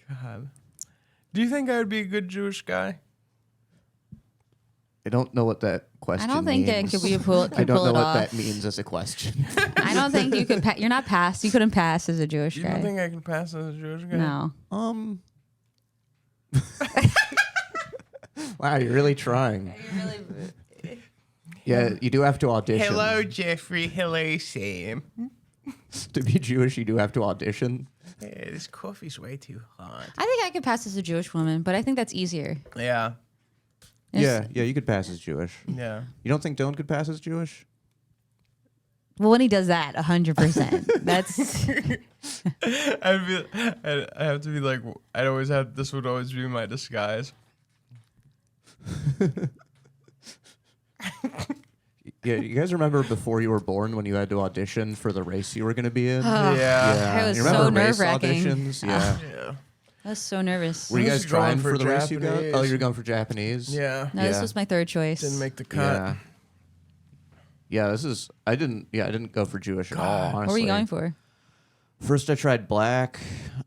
God. Do you think I would be a good Jewish guy? I don't know what that question I don't think that means. could be pull it I don't know what off. that means as a question. I don't think you could. You're not passed. You couldn't pass as a Jewish You guy. don't think I can pass as a Jewish guy? No. Wow, you're really trying. Yeah, you do have to audition. Hello, Jeffrey. Hello, Sam. To be Jewish, you do have to audition. Hey, this coffee's way too hot. I think I could pass as a Jewish woman, but I think that's easier. Yeah. Yeah, you could pass as Jewish. Yeah. You don't think Dylan could pass as Jewish? Well, when he does that, 100%. That's I have to be like, I'd always have, this would always be my disguise. Yeah, you guys remember before you were born when you had to audition for the race you were going to be in? It was You remember so race nerve-wracking. auditions? Yeah. Yeah. I was so nervous. Were you guys was going trying for for the race you got? Japanese. Oh, you're going for Japanese? Yeah. No, this Yeah. was my third choice. Didn't make the cut. Yeah, I didn't go for Jewish at all, honestly. What were you going for? First I tried black.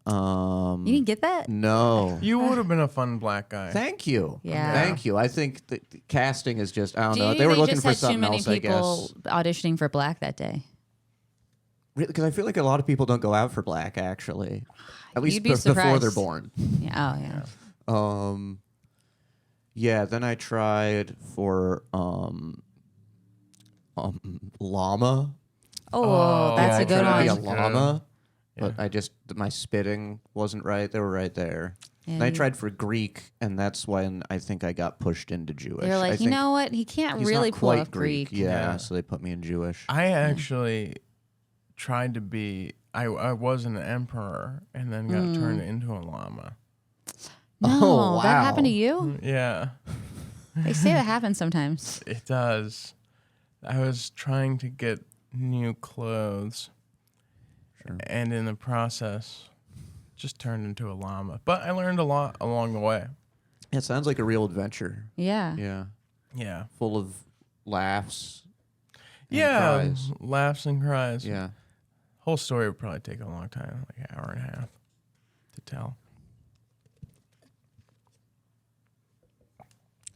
You didn't get that? No. You would have been a fun black guy. Thank you. Yeah. Thank you. I think the casting is just, I don't know. Maybe They were looking just for had too something many else, I people guess. auditioning for black that day. Because I feel like a lot of people don't go out for black, actually. At least You'd be before they're surprised. born. Yeah. Oh, yeah. Yeah, then I tried for llama. Oh, that's yeah, a good I tried one. to be a llama, Yeah. but my spitting wasn't right. They were right there. Yeah, And I you- tried for Greek, and that's when I think I got pushed into Jewish. They're I like, you think know what? He can't he's really not pull quite off Greek. Yeah, Yeah. so they put me in Jewish. I actually tried to be, I was an emperor and then got turned into a llama. No, Oh, that wow. happened to you? Yeah, They say that happens sometimes. it does. I was trying to get new clothes. Sure. And in the process, just turned into a llama. But I learned a lot along the way. It sounds like a real adventure. Yeah. Yeah, Yeah. full of laughs. And Yeah. cries. Laughs and cries. Yeah. Whole story would probably take a long time, like an hour and a half to tell.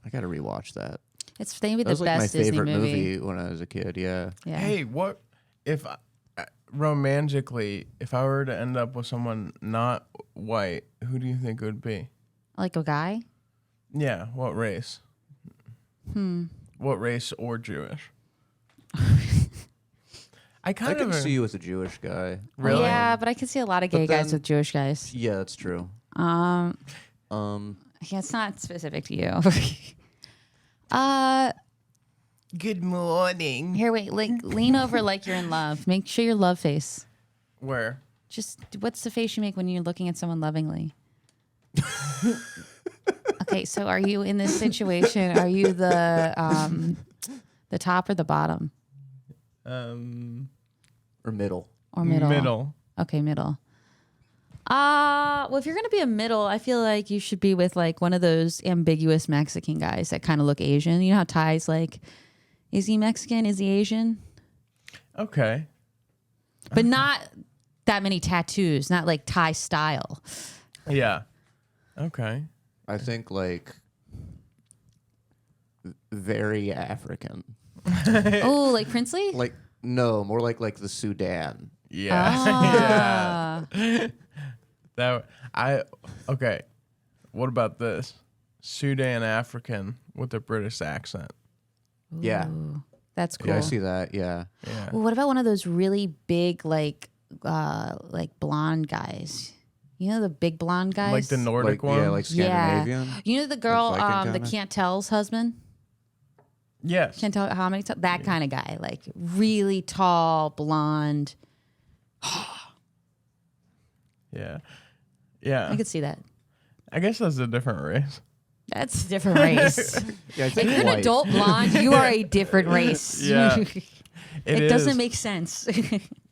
I got to rewatch that. It's maybe That the was like my best Disney favorite movie. when I was a kid. Yeah. Yeah. Hey, what if romantically, if I were to end up with someone not white, who do you think it would be? Like a guy? Yeah, what race? What race or Jewish? I I kind can of see you with a Jewish guy. Really? Yeah, but I can see a lot of gay guys then- with Jewish guys. Yeah, that's true. Yeah, it's not specific to you. Good morning. Here, wait, like lean over like you're in love. Make sure your love face. Where? Just what's the face you make when you're looking at someone lovingly? Okay, so are you in this situation? Are you the top or the bottom Or middle. or middle? Middle. Okay, middle. Well, if you're gonna be a middle, I feel like you should be with like one of those ambiguous Mexican guys that kind of look Asian. You know how Ty's like, is he Mexican? Is he Asian? Okay. But not that many tattoos. Not like Ty style. Yeah. Okay. I think like very African. Oh, like princely? Like no, more like the Sudan. Yeah. Ah. Okay. What about this? Sudan African with a British accent. Yeah. Ooh, that's cool. Yeah, I see that. Yeah. Yeah. Ooh, what about one of those really big like blonde guys? You know the big blonde guys? Like the Nordic one? Yeah, like Scandinavian. You know the girl, Viking the kinda? can't tell's husband? Yes. Can't tell how many that kind of guy. Like really tall, blonde. Yeah. Yeah. I could see that. I guess that's a different race. That's a different race. Yeah, I If think you're an white. adult blonde, you are a different race. Yeah. It is. doesn't make sense.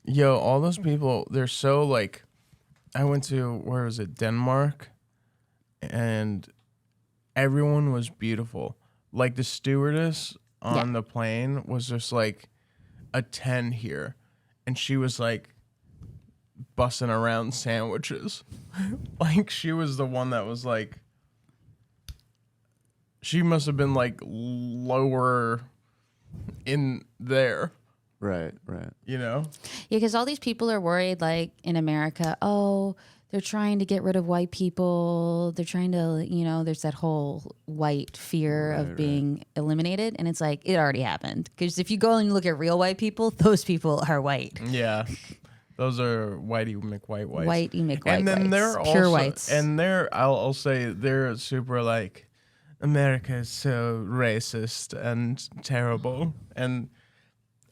Yo, all those people, they're so like, I went to, where was it, Denmark? And everyone was beautiful. Like the stewardess on the plane was just like a 10 here. And she was like bussing around sandwiches. Like she was the one that was like, she must have been like lower in there, Right, right. you know? Yeah, because all these people are worried, like in America, oh, they're trying to get rid of white people. They're trying to, there's that whole white fear of being eliminated. And it's like, it already happened. Because if you go and look at real white people, those people are white. Yeah. Those are whitey McWhite whites. Whitey McWhite And then whites. they're Pure also, whites. and I'll say they're super like, America is so racist and terrible. And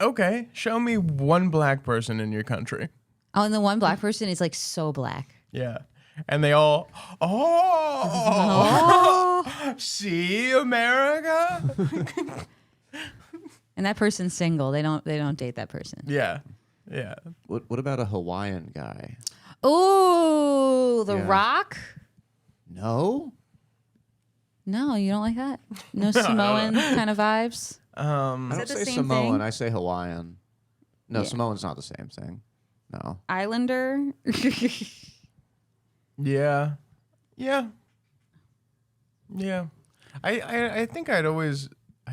okay, show me one black person in your country. Oh, and the one black person is like so black. Yeah. And they all, see America? And that person's single. They don't date that person. Yeah. Yeah. What about a Hawaiian guy? Oh, The Yeah. Rock? No? No, you don't like that? No Samoan kind of vibes? I that don't the say same Samoan. thing? I say Hawaiian. No, Yeah. Samoan's not the same thing. No. Islander? Yeah. Yeah. Yeah. I think I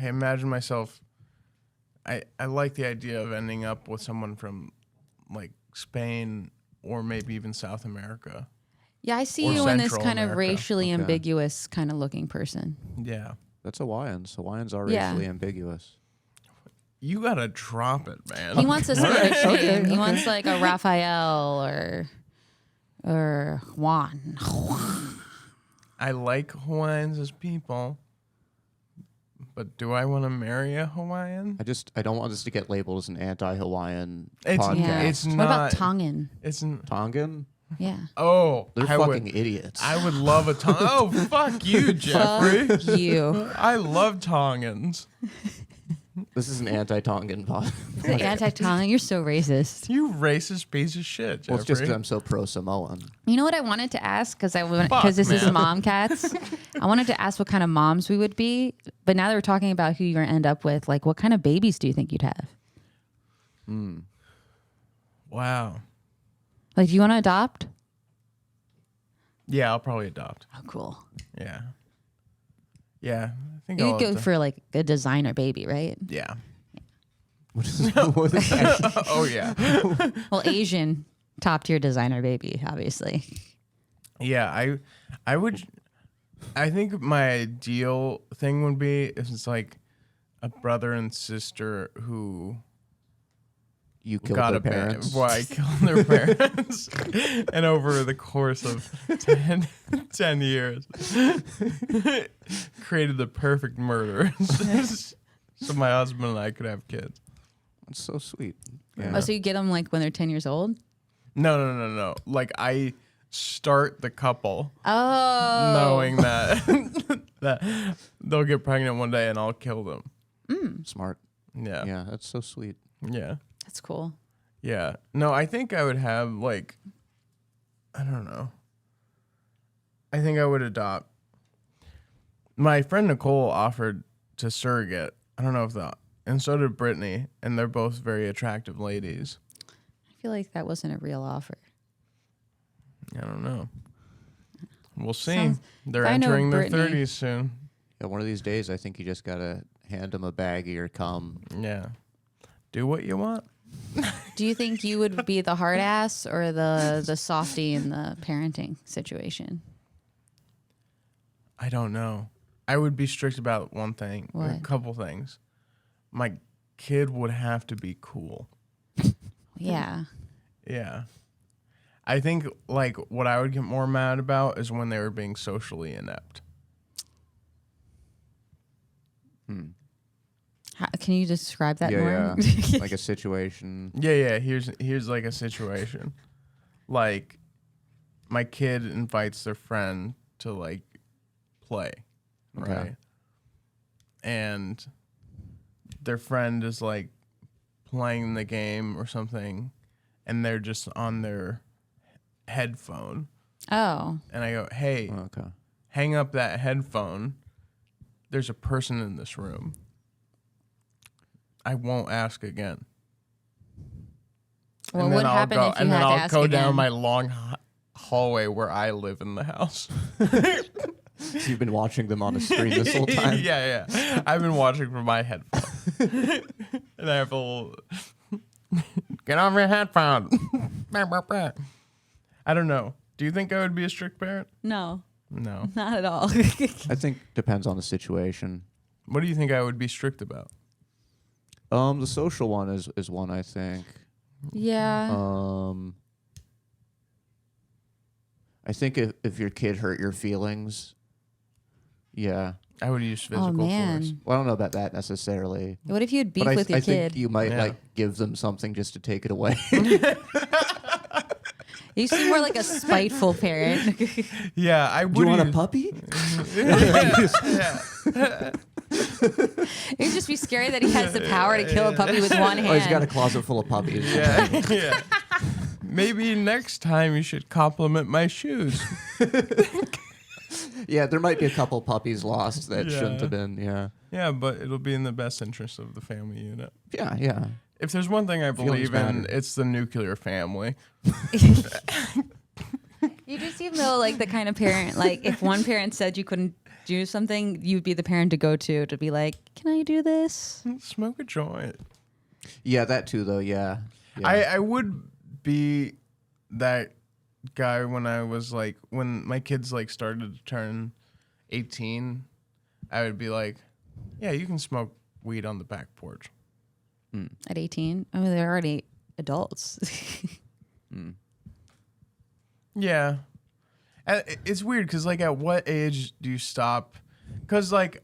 imagine myself, I like the idea of ending up with someone from like Spain or maybe even South America. Yeah, I see Or you in this Central kind of America. racially Okay. ambiguous kind of looking person. Yeah. That's Hawaiians. Hawaiians are Yeah. racially ambiguous. You gotta drop it, man. He wants a spirit name. He wants like a Raphael or Juan. I like Hawaiians as people, but do I want to marry a Hawaiian? I don't want this to get labeled as an anti-Hawaiian It's- podcast. Yeah. It's What about not- Tongan? Tongan? Yeah. Oh, They're I fucking would, idiots. I would love a Tongan. Oh, fuck you, Jeffrey. Fuck you. I love Tongans. This is an anti-Tongan podcast. Anti-Tongan. You're so racist. You racist piece of shit, Jeffrey. Well, it's just because I'm so pro-Samoan. You know what I wanted to ask? Because this is man. MOMCATS. I wanted to ask what kind of moms we would be. But now that we're talking about who you're going to end up with, like what kind of babies do you think you'd have? Wow. Like, do you want to adopt? Yeah, I'll probably adopt. Oh, cool. Yeah. Yeah. I think You'd I'll go adopt. for like a designer baby, right? Yeah. What is that? Oh, yeah. Well, Asian top tier designer baby, obviously. Yeah, I would. I think my ideal thing would be if it's like a brother and sister who You killed got their a parents. Why I killed their parents, and over the course of 10 years, created the perfect murder, so my husband and I could have kids. That's so sweet. Oh, so you get them like when they're 10 years old? No. Like I start the couple, Oh. knowing that that they'll get pregnant one day and I'll kill them. Smart. Yeah. Yeah, that's so sweet. Yeah. That's cool. Yeah. No, I think I would have like, I don't know. I think I would adopt. My friend Nicole offered to surrogate. I don't know if and so did Brittany, and they're both very attractive ladies. I feel like that wasn't a real offer. I don't know. We'll see. Sounds- They're if I know entering their Brittany- 30s soon. Yeah, one of these days, I think you just gotta hand them a bag of your cum. Yeah. Do what you want. Do you think you would be the hard ass or the softy in the parenting situation? I don't know. I would be strict about one thing, a What? couple things. My kid would have to be cool. Yeah. Yeah. I think like what I would get more mad about is when they were being socially inept. Can you describe that Yeah, more? yeah. Like a situation. Yeah. Here's like a situation. Like my kid invites their friend to like play, right? Okay. And their friend is like playing the game or something, and they're just on their headphone. Oh. And I go, hey, Okay. hang up that headphone. There's a person in this room. I won't ask again. Well, And what then I'll happened go, if you and then had to I'll ask go again? down my long hallway where I live in the house. So you've been watching them on a screen this whole time? yeah. I've been watching from my headphone. And I have a little get off your headphone. I don't know. Do you think I would be a strict parent? No, No. not at all. I think depends on the situation. What do you think I would be strict about? The social one is one I think. Yeah. I think if your kid hurt your feelings, yeah. I would use physical Oh man. force. Well, I don't know about that necessarily. What if you had beef But with your I kid? think you might Yeah. like give them something just to take it away. You seem more like a spiteful parent. Yeah, I would. Do you want a use- puppy? Yeah. It'd just be scary that he has the power to kill a puppy with one hand. Oh, he's got a closet full of puppies. Yeah. Yeah. Maybe next time you should compliment my shoes. Yeah, there might be a couple puppies lost that shouldn't have been. Yeah. Yeah, but it'll be in the best interest of the family unit. Yeah, yeah. If there's one thing I Feelings believe in, matter. it's the nuclear family. You just seem though like the kind of parent, like if one parent said you couldn't do something, you'd be the parent to go to be like, can I do this? Smoke a joint. Yeah, that too, though. Yeah. Yeah. I would be that guy when I was like, when my kids like started to turn 18, I would be like, yeah, you can smoke weed on the back porch. At 18? I mean, they're already adults. Yeah. It's weird because, like, at what age do you stop? Because, like,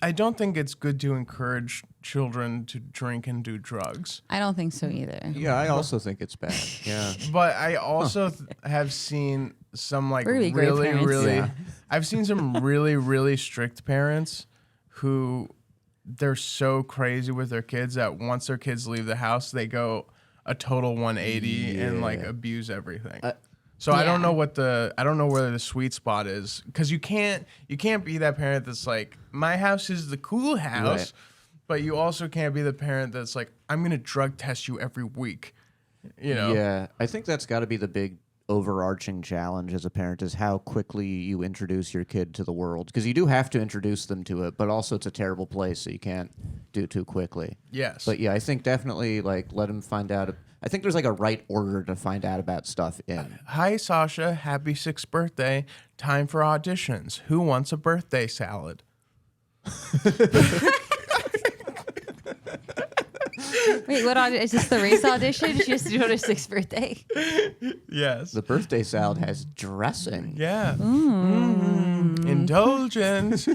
I don't think it's good to encourage children to drink and do drugs. I don't think so either. Yeah, I also think it's bad. Yeah. But I also have seen some, like, Really great parents. Yeah. I've seen some really, really strict parents who they're so crazy with their kids that once their kids leave the house, they go a total 180 and, like, Yeah. abuse everything. So I don't Yeah. know I don't know where the sweet spot is, because you can't be that parent that's like, my house is the cool house, Right. but you also can't be the parent that's like, I'm gonna drug test you every week, you know? Yeah, I think that's got to be the big overarching challenge as a parent is how quickly you introduce your kid to the world, because you do have to introduce them to it, but also it's a terrible place, so you can't do it too quickly. Yes. But yeah, I think definitely like let them find out. I think there's like a right order to find out about stuff in. Hi Sasha, happy 6th birthday. Time for auditions. Who wants a birthday salad? Wait, is this the race audition? She has to do it on her 6th birthday. Yes. The birthday salad has dressing. Yeah. Indulgent.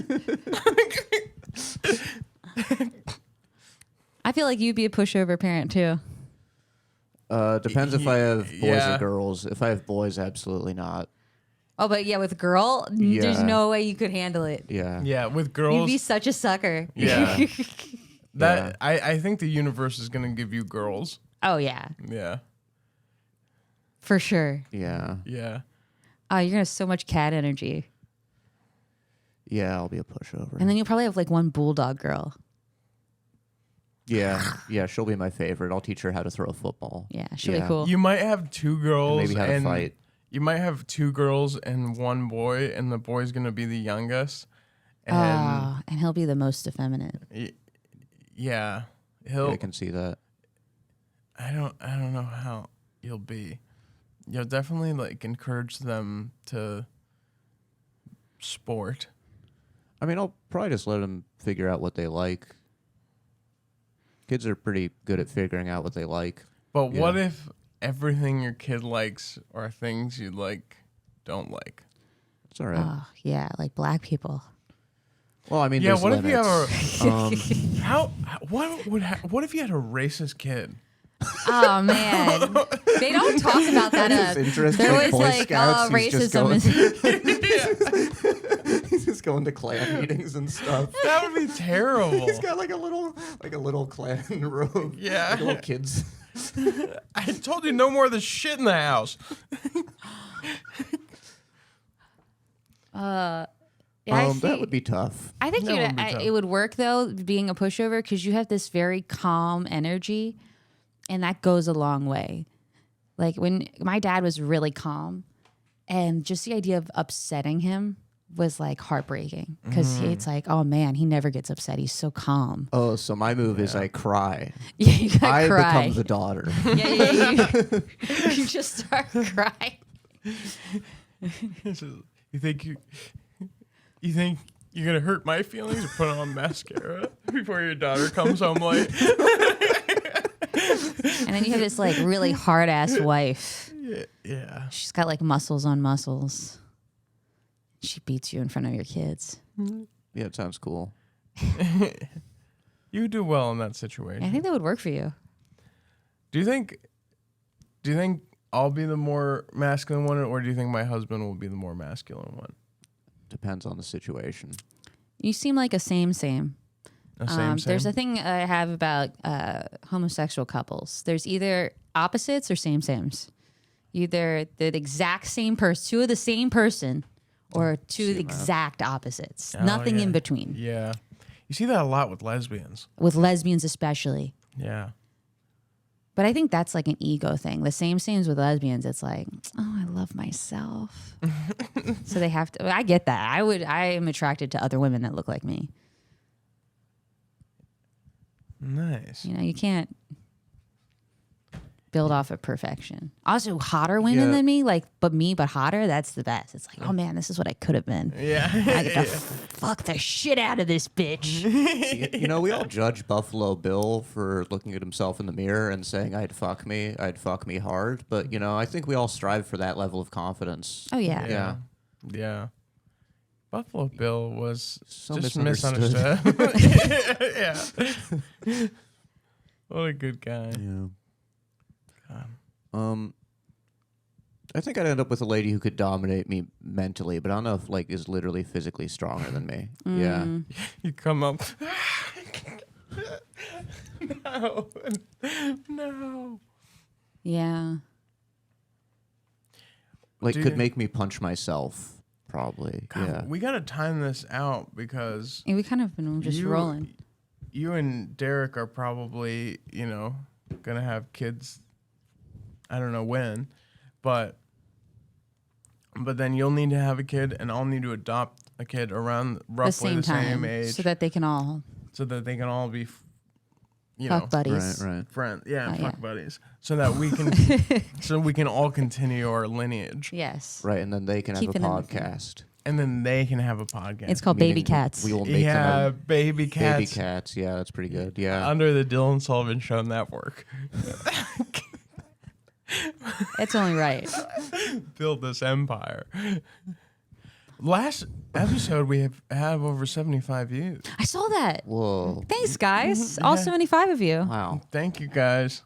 I feel like you'd be a pushover parent too. Depends if I have boys Yeah. or girls. If I have boys, absolutely not. Oh, but yeah, with girl, there's Yeah. no way you could handle it. Yeah. Yeah, with You'd girls. be such a sucker. Yeah. I think the universe is gonna give you girls. Oh yeah, Yeah. for sure. Yeah. Yeah. Oh, you're gonna have so much cat energy, Yeah, I'll be a pushover. and then you'll probably have like one bulldog girl. Yeah. Yeah, she'll be my favorite. I'll teach her how to throw a football. Yeah, she'll be Yeah. cool. You might have two girls And maybe how to fight. You might have two girls and one boy, and the boy's gonna be the youngest. And And he'll be the most effeminate. yeah, Yeah, I can see that. I don't know how you'll be. You'll definitely like encourage them to sport. I mean, I'll probably just let them figure out what they like. Kids are pretty good at figuring out what they like. But what Yeah. if everything your kid likes are things you like don't like? It's all right. Oh yeah, like black people. Well, I mean, Yeah, there's what if you limits. have what if you had a racist kid? Oh man, they don't talk about that. His interest They're in always Boy like, Scouts, oh, he's just racism going- is. He's just going to clan meetings and stuff. That would be terrible. He's got like a little clan robe. Yeah. Like little kids. I told you no more of this shit in the house. Yeah, I That think- would be tough. I think That would be tough. it would work though, being a pushover, because you have this very calm energy, and that goes a long way. Like when my dad was really calm, and just the idea of upsetting him was like heartbreaking, because it's like, oh man, he never gets upset. He's so calm. Oh, so my move is I cry. Yeah, you gotta I cry. become the daughter. Yeah. You just start crying. You think you're gonna hurt my feelings or put on mascara before your daughter comes home late? And then you have this like really hard ass wife. Yeah. She's got like muscles on muscles. She beats you in front of your kids. Yeah, it sounds cool. You do well in that situation. I think that would work for you. Do you think I'll be the more masculine one, or do you think my husband will be the more masculine one? Depends on the situation. You seem like a same. There's a Same? thing I have about homosexual couples. There's either opposites or sames. Either the exact same person, two of the same person, or two exact opposites. Oh, Nothing yeah. in between. Yeah. You see that a lot with lesbians. With lesbians especially. Yeah. But I think that's like an ego thing. The sames with lesbians, it's like, oh, I love myself. So they have to. I get that. I am attracted to other women that look like me. Nice. You know, you can't build off of perfection. Also, hotter women than me, but hotter. That's the best. It's like, oh man, this is what I could have been. Yeah. I get to fuck the shit out of this bitch. You know, we all judge Buffalo Bill for looking at himself in the mirror and saying, I'd fuck me hard. But, you know, I think we all strive for that level of confidence. Oh yeah. Yeah. Yeah. Buffalo Bill was So just misunderstood. misunderstood. Yeah. What a good guy. Yeah. God. I think I'd end up with a lady who could dominate me mentally, but I don't know if like is literally physically stronger than me. Yeah. You come up. No. Yeah. Like Do could you- make me punch myself, probably. God, yeah. we got to time this out because And we kind of been just rolling. You and Derek are probably, going to have kids. I don't know when, but then you'll need to have a kid and I'll need to adopt a kid around roughly the same age so that they can all be, fuck buddies. Right. friends. Oh, Fuck yeah. buddies. So that we can all continue our lineage. Yes. Right, and then they can Keep have it a in the thing. podcast. And then they can have a podcast. It's called Meaning Baby Cats. We will make them Baby Cats. baby cats. Yeah, that's pretty good. Yeah. Under the Dylan Sullivan Show Network. It's only right. Build this empire. Last episode, we have over 75 views. I saw that. Whoa. Thanks, guys. All 75 of you. Wow. Thank you, guys.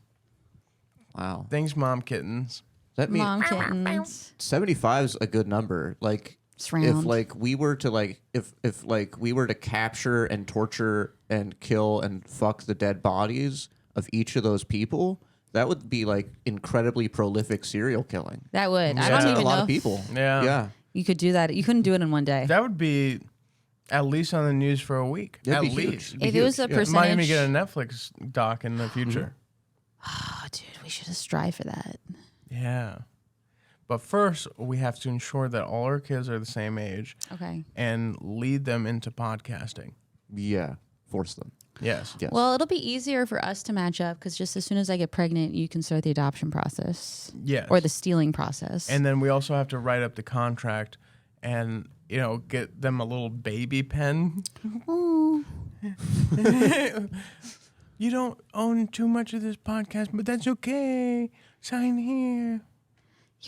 Wow. Thanks, Mom Kittens. That means Mom kittens. 75 is a good number. Like It's round. if like we were to if we were to capture and torture and kill and fuck the dead bodies of each of those people, that would be like incredibly prolific serial killing. That would. I Yeah. don't That's even a lot know of people. Yeah. Yeah. you could do that. You couldn't do it in one day. That would be at least on the news for a week. That'd At be huge. least. It'd be If it was huge. a Yeah. percentage, Might even get a Netflix doc in the future. oh, dude, we should have strive for that. Yeah. But first, we have to ensure that all our kids are the same age Okay. and lead them into podcasting. Yeah. Force them. Yes. Yes. Well, it'll be easier for us to match up because just as soon as I get pregnant, you can start the adoption process Yes. or the stealing process. And then we also have to write up the contract and, get them a little baby pen. Ooh. You don't own too much of this podcast, but that's okay. Sign here.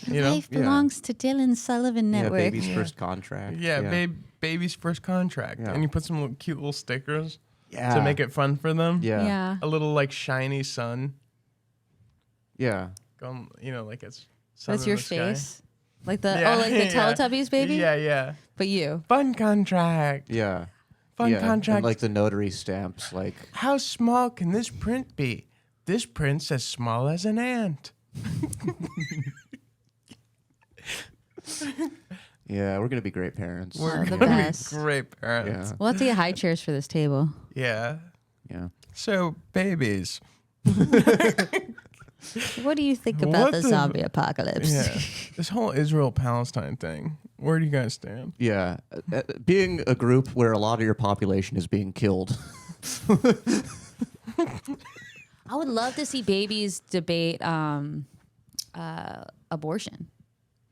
Your life Yeah. belongs to Dylan Sullivan yeah, Network. baby's first contract. Yeah, baby's first contract. Yeah. And you put some cute little stickers Yeah. to make it fun for them. Yeah. Yeah. A little shiny sun. Yeah. Going, like it's sun That's in your the sky. face. Like the Yeah, the yeah. Teletubbies baby? Yeah. But you. Fun contract. Yeah. Fun yeah. contract. And like the notary stamps, like How small can this print be? This print's as small as an ant. yeah, we're gonna be great parents. We're the gonna best. be great parents. Yeah. We'll have to get high chairs for this table. Yeah. Yeah. So, babies. What do you think about What the the- zombie apocalypse? Yeah. This whole Israel-Palestine thing. Where do you guys stand? Yeah. Being a group where a lot of your population is being killed. I would love to see babies debate abortion.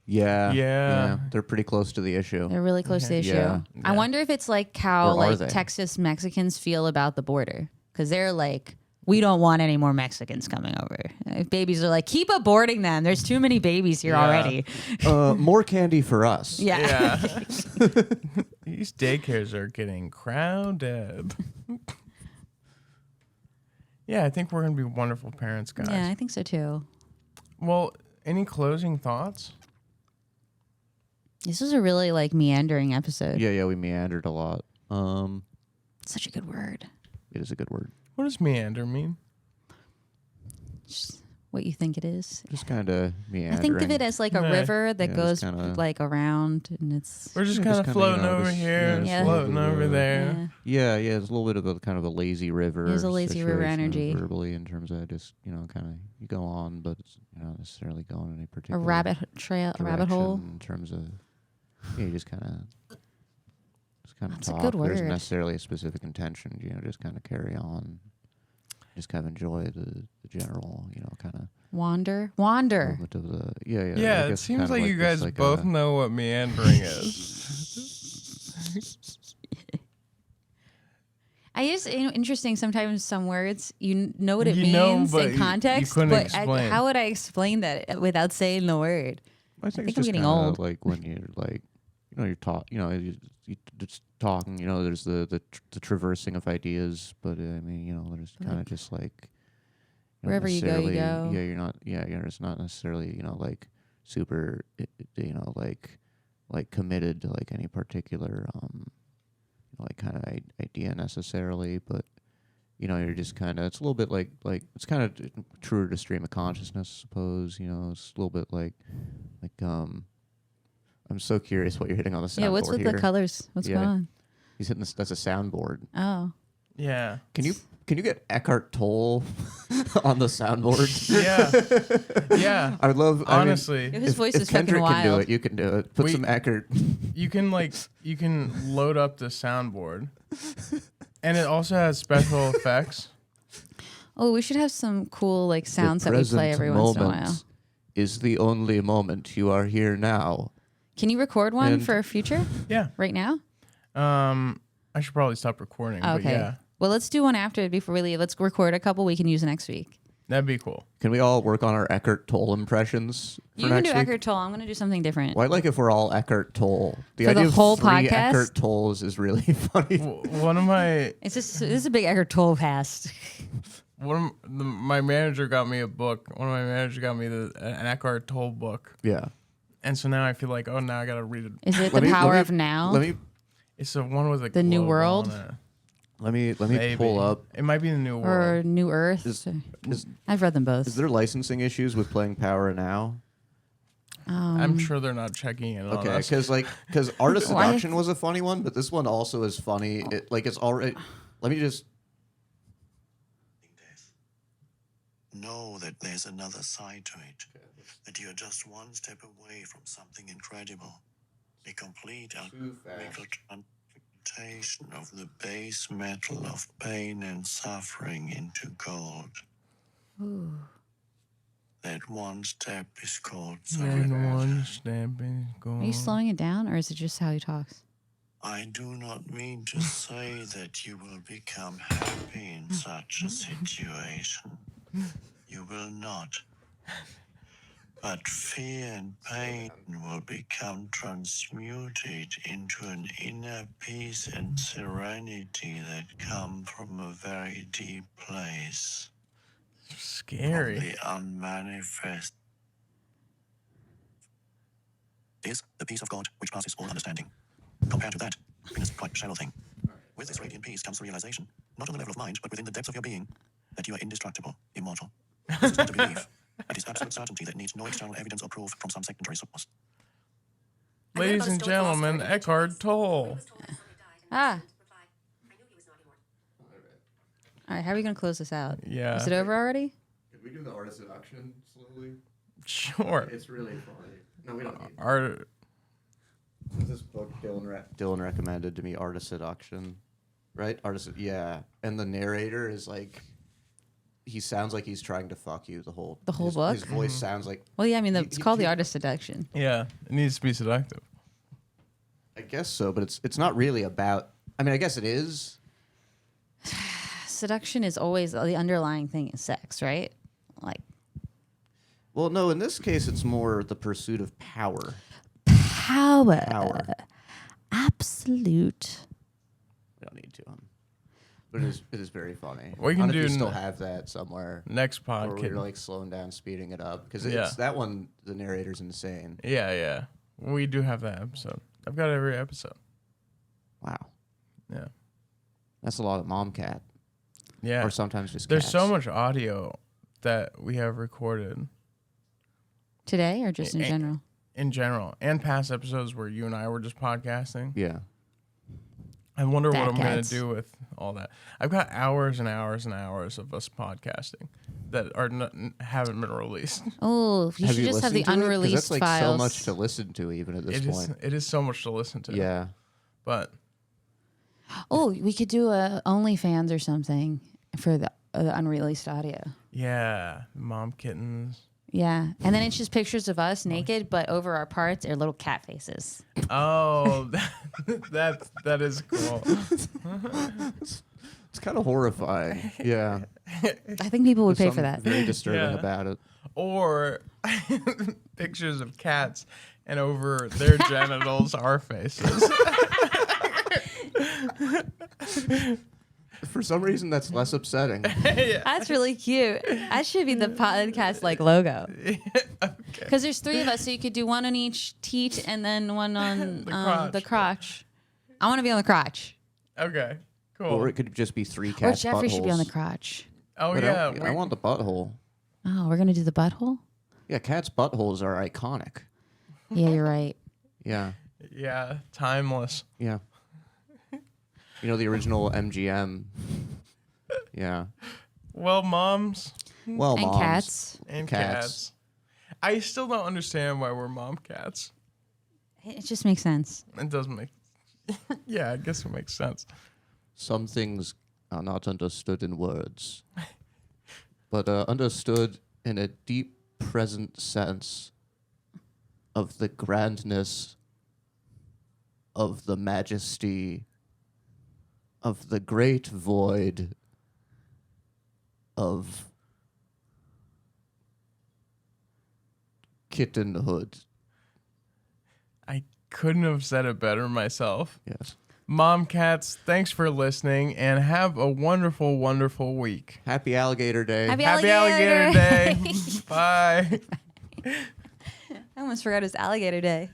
Yeah. They're pretty close to the issue. They're really close to the issue. Yeah. I wonder if it's like how Or are like they? Texas Mexicans feel about the border, because they're like, we don't want any more Mexicans coming over. Babies are like, keep aborting them. There's too many babies here already. More candy for us. Yeah. These daycares are getting crowded. Yeah, I think we're going to be wonderful parents, guys. Yeah, I think so too. Well, any closing thoughts? This was a really like meandering episode. Yeah, we meandered a lot. Such a good word. It is a good word. What does meander mean? Just what you think it is. Just kind of meandering. I think of it as like a Yeah. river that Yeah, goes just kinda- like around, and it's We're just Yeah, kind just of kinda, floating over just- here, yeah, just floating over floating there. yeah. Yeah, it's a little bit of a kind of a lazy river. There's a lazy river situation energy. verbally in terms of just kind of you go on, but it's not necessarily going in any A particular rabbit trail, a rabbit hole. direction in terms of you just kind of That's a talk. good There isn't word. necessarily a specific intention. Just kind of carry on. Just kind of enjoy the general, kind of Wander. movement of the Yeah, I it guess seems kind of like you this, guys like both a- know what meandering is. I just interesting. Sometimes some words you know what it You know, means but in you context, couldn't but explain. how would I explain that without saying the word? I think, think it's I'm just getting kinda old. like when you're like, you're you just talking. There's the traversing of ideas, but I mean, there's kind of just like don't Wherever you go, you necessarily- go. Yeah, you're not. Yeah, it's not necessarily like super. Like committed to like any particular like kind of idea necessarily, but you're just kind of. It's a little bit like it's kind of truer to stream of consciousness, I suppose. It's a little bit like. I'm so curious what you're hitting on the soundboard Yeah, what's with here. the colors? What's Yeah. going on? He's hitting this. That's a soundboard. Oh, Yeah. Can you get Eckhart Tolle on the soundboard? Yeah. Yeah. I would love. Honestly, his voice if is fucking Kendrick can do wild. it, you can do it. Put We- some Eckhart. you can load up the soundboard. And it also has special effects. Oh, we should have some cool like sounds The that we play present every once in a moment while. is the only moment. You are here now. Can you record one And- for future Yeah. right now? I should probably stop recording, but Okay. yeah. Well, let's do one after before we leave. Let's record a couple we can use next week. That'd be cool. Can we all work on our Eckhart Tolle impressions for You can next do week? Eckhart Tolle. I'm going to do something different. Well, I like if we're all Eckhart Tolle. The For idea the of whole 3 podcast? Eckhart Tolles is really funny. One of my This is a big Eckhart Tolle cast. my manager got me a book. One of my managers got me an Eckhart Tolle book, Yeah. and so now I feel like, oh, now I gotta read it. Is it Let the me- power let me- of now? Let me It's the one with The New globe World? on it. let me Maybe. pull up. It might be the New or World. New Earth? Is I've read them both. there licensing issues with playing Power Now? I'm sure they're not checking in on Okay, us. because Art of Why- Seduction was a funny one, but this one also is funny. It's already. Let me just. Know that there's another side to it, that you're just one step away from something incredible, a complete alchemical transmutation of the base metal of pain and suffering into gold. Ooh. That one step is called And surrender. one step is gone. Are you slowing it down, or is it just how he talks? I do not mean to say that you will become happy in such a situation. You will not. But fear and pain will become transmuted into an inner peace and serenity that come from a very deep place. From Scary. the unmanifest is the peace of God which passes all understanding. Compared to that, happiness is quite a shallow thing. With this radiant peace comes the realization, not on the level of mind, but within the depths of your being, that you are indestructible, immortal. This is not a belief. It is absolute certainty that needs no external evidence or proof from some secondary source. Ladies and gentlemen, Eckhart Tolle. Ah. All right, how are we going to close this out? Yeah. Is it over already? Can we do the Art of Seduction slowly? Sure. It's really funny. No, we don't need. Art. This book Dylan recommended to me, Art of Seduction, right? Yeah, and the narrator is like he sounds like he's trying to fuck you the whole book? His voice sounds like. Well, yeah, I mean, it's called he- the art of seduction. Yeah, it needs to be seductive. I guess so, but it's not really about. I mean, I guess it is. Seduction is always the underlying thing is sex, right? Like Well, no, in this case, it's more the pursuit of power. power. Absolute. We don't need to. But it is very funny. We can I don't know if do you still n- have that somewhere. Next Or we're podcast. like slowing down, speeding it up. Because Yeah. it's that one, the narrator's insane. Yeah. We do have that episode. I've got every episode. Wow. Yeah. That's a lot of MOMCAT. Yeah. Or sometimes just There's cats. so much audio that we have recorded Today or just in Eh, eh. general? in general and past episodes where you and I were just podcasting. Yeah. I wonder what Fat I'm going cats. to do with all that. I've got hours and hours and hours of us podcasting that haven't been released. Oh, you should just have the listened to it? 'Cause unreleased that's like files. so much to listen to even at this point. It is so much to listen to. Yeah. But Oh, we could do a OnlyFans or something for the unreleased audio. yeah, Mom Kittens. Yeah, and then it's just pictures of us naked, but over our parts are little cat faces. Oh, that is cool. It's kind of horrifying. Yeah. I think people would There's pay for something that. very disturbing Yeah. about it. Or pictures of cats and over their genitals are faces. For some reason, that's less upsetting. That's really cute. That should be the podcast like logo. Because there's 3 of us, so you could do one on each teat and then one on the crotch. I want to be on the crotch. Okay, cool. Or it could just be 3 Or cats' Jeffrey should be on the buttholes. crotch. Oh But yeah, I want the butthole. Oh, we're gonna do the butthole. Yeah, cats' buttholes are iconic. Yeah, you're right. Yeah. yeah, timeless. Yeah. You know, the original MGM. Yeah. Well, moms Well, And moms. cats. and Cats. cats. I still don't understand why we're mom cats. It just makes sense. It doesn't make. Yeah, I guess it makes sense. Some things are not understood in words, but understood in a deep present sense of the grandness, of the majesty, of the great void, of kittenhood. I couldn't have said it better myself. Yes. Mom cats, thanks for listening and have a wonderful, wonderful week. Happy Alligator Day. Happy Happy Alligator Day. Bye. I almost forgot it was Alligator Day.